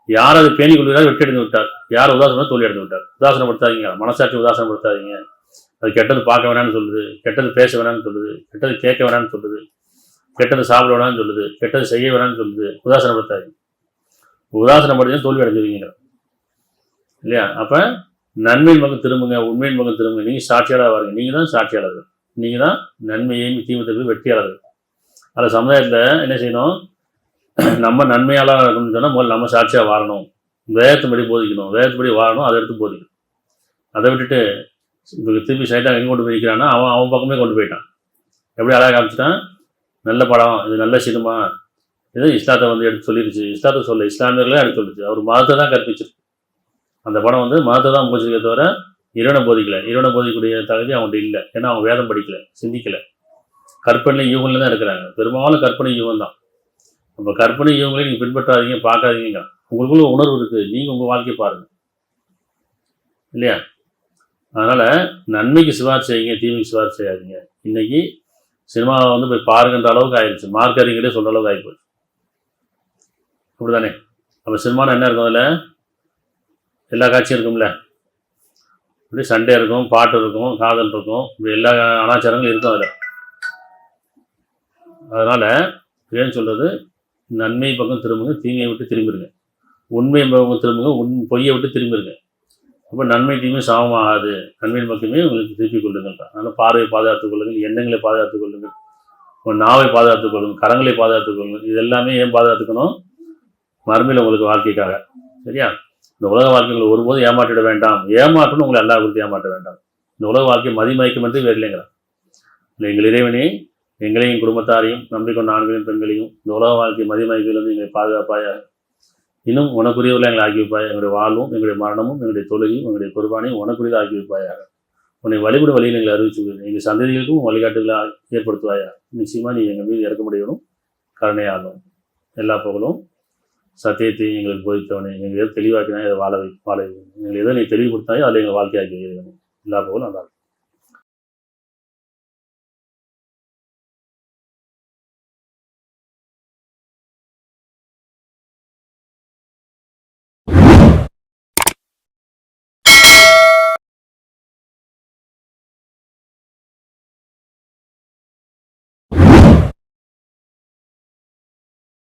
யார் அதை பேணி கொள்கிறார் வெற்றி அடைந்து விட்டார், யார் உதாசனம் தோல்வி அடைந்து விட்டார். உதாசனப்படுத்தாதீங்க, மனசாட்சி உதாசனப்படுத்தாதீங்க. அது கெட்டது பார்க்க வேணாம்னு சொல்லுது, கெட்டது பேச வேணாம்னு சொல்லுது, கெட்டது கேட்க வேணாம்னு சொல்லுது, கெட்டது சாப்பிட வேணாம்னு சொல்லுது, கெட்டது செய்ய வேணாம்னு சொல்லுது. உதாசனப்படுத்தாதீங்க. உதாசனப்படுத்தி தோல்வி அடைஞ்சிருவீங்க இல்லையா? அப்போ நன்மையின் பக்கம் திரும்புங்க, உண்மையின் பக்கம் திரும்புங்க. நீங்கள் சாட்சியாளராக வாருங்க. நீங்கள் தான் சாட்சியாளர்கள், நீங்கள் தான் நன்மையையும் தீமத்திற்கு வெற்றியாளர்கள். அதில் சமுதாயத்தில் என்ன செய்யணும்? நம்ம நன்மையாளராக இருக்கணும்னு சொன்னால் முதல்ல நம்ம சாட்சியாக வாழணும், வேதத்தின்படி போதிக்கணும், வேதத்தின்படி வாழணும், அதை எடுத்து போதிக்கணும். அதை விட்டுட்டு இப்போ திருப்பி சைத்தான் எங்கே கொண்டு போயிருக்கிறான்னா அவன் பக்கமே கொண்டு போயிட்டான். எப்படி அழகாக காமிச்சிட்டான்? நல்ல படம், இது நல்ல சினிமா, இது இஸ்லாத்தை வந்து எடுத்து சொல்லிடுச்சு. இஸ்லாத்தை சொல்ல இஸ்லாமியர்களே எடுத்து சொல்லிச்சு. அவர் மதத்தை தான் கற்பிச்சிருக்கு. அந்த படம் வந்து மதத்தை தான் போச்சிருக்கே தவிர இறைவனை போதிக்கலை. இறைவனை போதிக்கக்கூடிய தகுதி அவங்கள்ட்ட இல்லை. ஏன்னா அவங்க வேதம் படிக்கலை, சிந்திக்கலை. கற்பனை யூகங்களில் தான் இருக்கிறாங்க. பெரும்பாலும் கற்பனை யூகம் தான். அப்போ கற்பனை யூகங்களையும் நீங்கள் பின்பற்றாதீங்க, பார்க்காதீங்க. உங்களுக்குள்ள உணர்வு இருக்குது, நீங்கள் உங்கள் வாழ்க்கையை பாருங்கள் இல்லையா? அதனால் நன்மைக்கு சிபாரிசு செய்யுங்க, தீமைக்கு சிபாரிசு செய்யாதீங்க. இன்றைக்கி சினிமாவை வந்து போய் பாருங்கன்ற அளவுக்கு ஆயிடுச்சு. மார்க் அறிஞர்களே சொல்கிற அளவுக்கு ஆகிப்போச்சு. அப்படிதானே? அப்போ சினிமாவில் என்ன இருக்கும்? அதில் எல்லா காட்சியும் இருக்கும்ல. இப்படி சண்டை இருக்கும், பாட்டு இருக்கும், காதல் இருக்கும், இப்படி எல்லா அனாச்சாரங்களும் இருக்கும் அதில். அதனால் ஏன்னு சொல்கிறது, நன்மை பக்கம் திரும்புங்க, தீமையை விட்டு திரும்பிடுங்க. உண்மை பக்கம் திரும்புங்க, பொய்யை விட்டு திரும்பிடுங்க. அப்போ நன்மை தீமை சமமாகாது. நன்மையின் பக்கமே உங்களுக்கு திருப்பிக் கொள்ளுங்கள். அதனால் பார்வையை பாதுகாத்துக் கொள்ளுங்கள், எண்ணங்களை பாதுகாத்துக் கொள்ளுங்கள், உங்கள் நாவை பாதுகாத்துக் கொள்ளுங்கள், கரங்களை பாதுகாத்துக் கொள்ளுங்கள். இது எல்லாமே ஏன் பாதுகாத்துக்கணும்? மறுமையில் உங்களுக்கு வாழ்க்கைக்காக. சரியா? இந்த உலக வாழ்க்கைகளை ஒருபோதும் ஏமாற்றிட வேண்டாம். ஏமாற்றணும் உங்களை எல்லா குறித்து ஏமாற்ற வேண்டாம். இந்த உலக வாழ்க்கை மதிமயக்கம் என்று வேறு இல்லைங்கிறான். எங்கள் இறைவனே, எங்களையும் குடும்பத்தாரையும் நம்பிக்கொண்ட ஆண்களையும் பெண்களையும் இந்த உலக வாழ்க்கை மதிமயக்கிலிருந்து எங்களை பாதுகாப்பாயாக. இன்னும் உனக்குரியவர்களை எங்களை ஆக்கி வைப்பாய். எங்களுடைய வாழ்வும், எங்களுடைய மரணமும், எங்களுடைய தொழுகையும், எங்களுடைய குர்பானையும் உனக்குரியதாக ஆக்கி வைப்பாயாக. உன்னை வழிபடும் வழியில் எங்களை அறிவிச்சு எங்கள் சந்ததிகளுக்கும் வழிகாட்டுகளை ஏற்படுத்துவாயா. நிச்சயமாக நீ எங்கள் மீது இறக்கமுடையவனும் கருணையாகும். எல்லா புகழும் சத்தியத்தையும் எங்களுக்கு போதித்தவனே. எங்கள் எதை தெளிவாக்கினா அதை வாழ எங்களுக்கு எதை நீ தெளிவுபடுத்தாயோ அதை எங்கள் வாழ்க்கையாக்கி வைக்கணும். எல்லா புகழும் நல்லா இருக்கும்.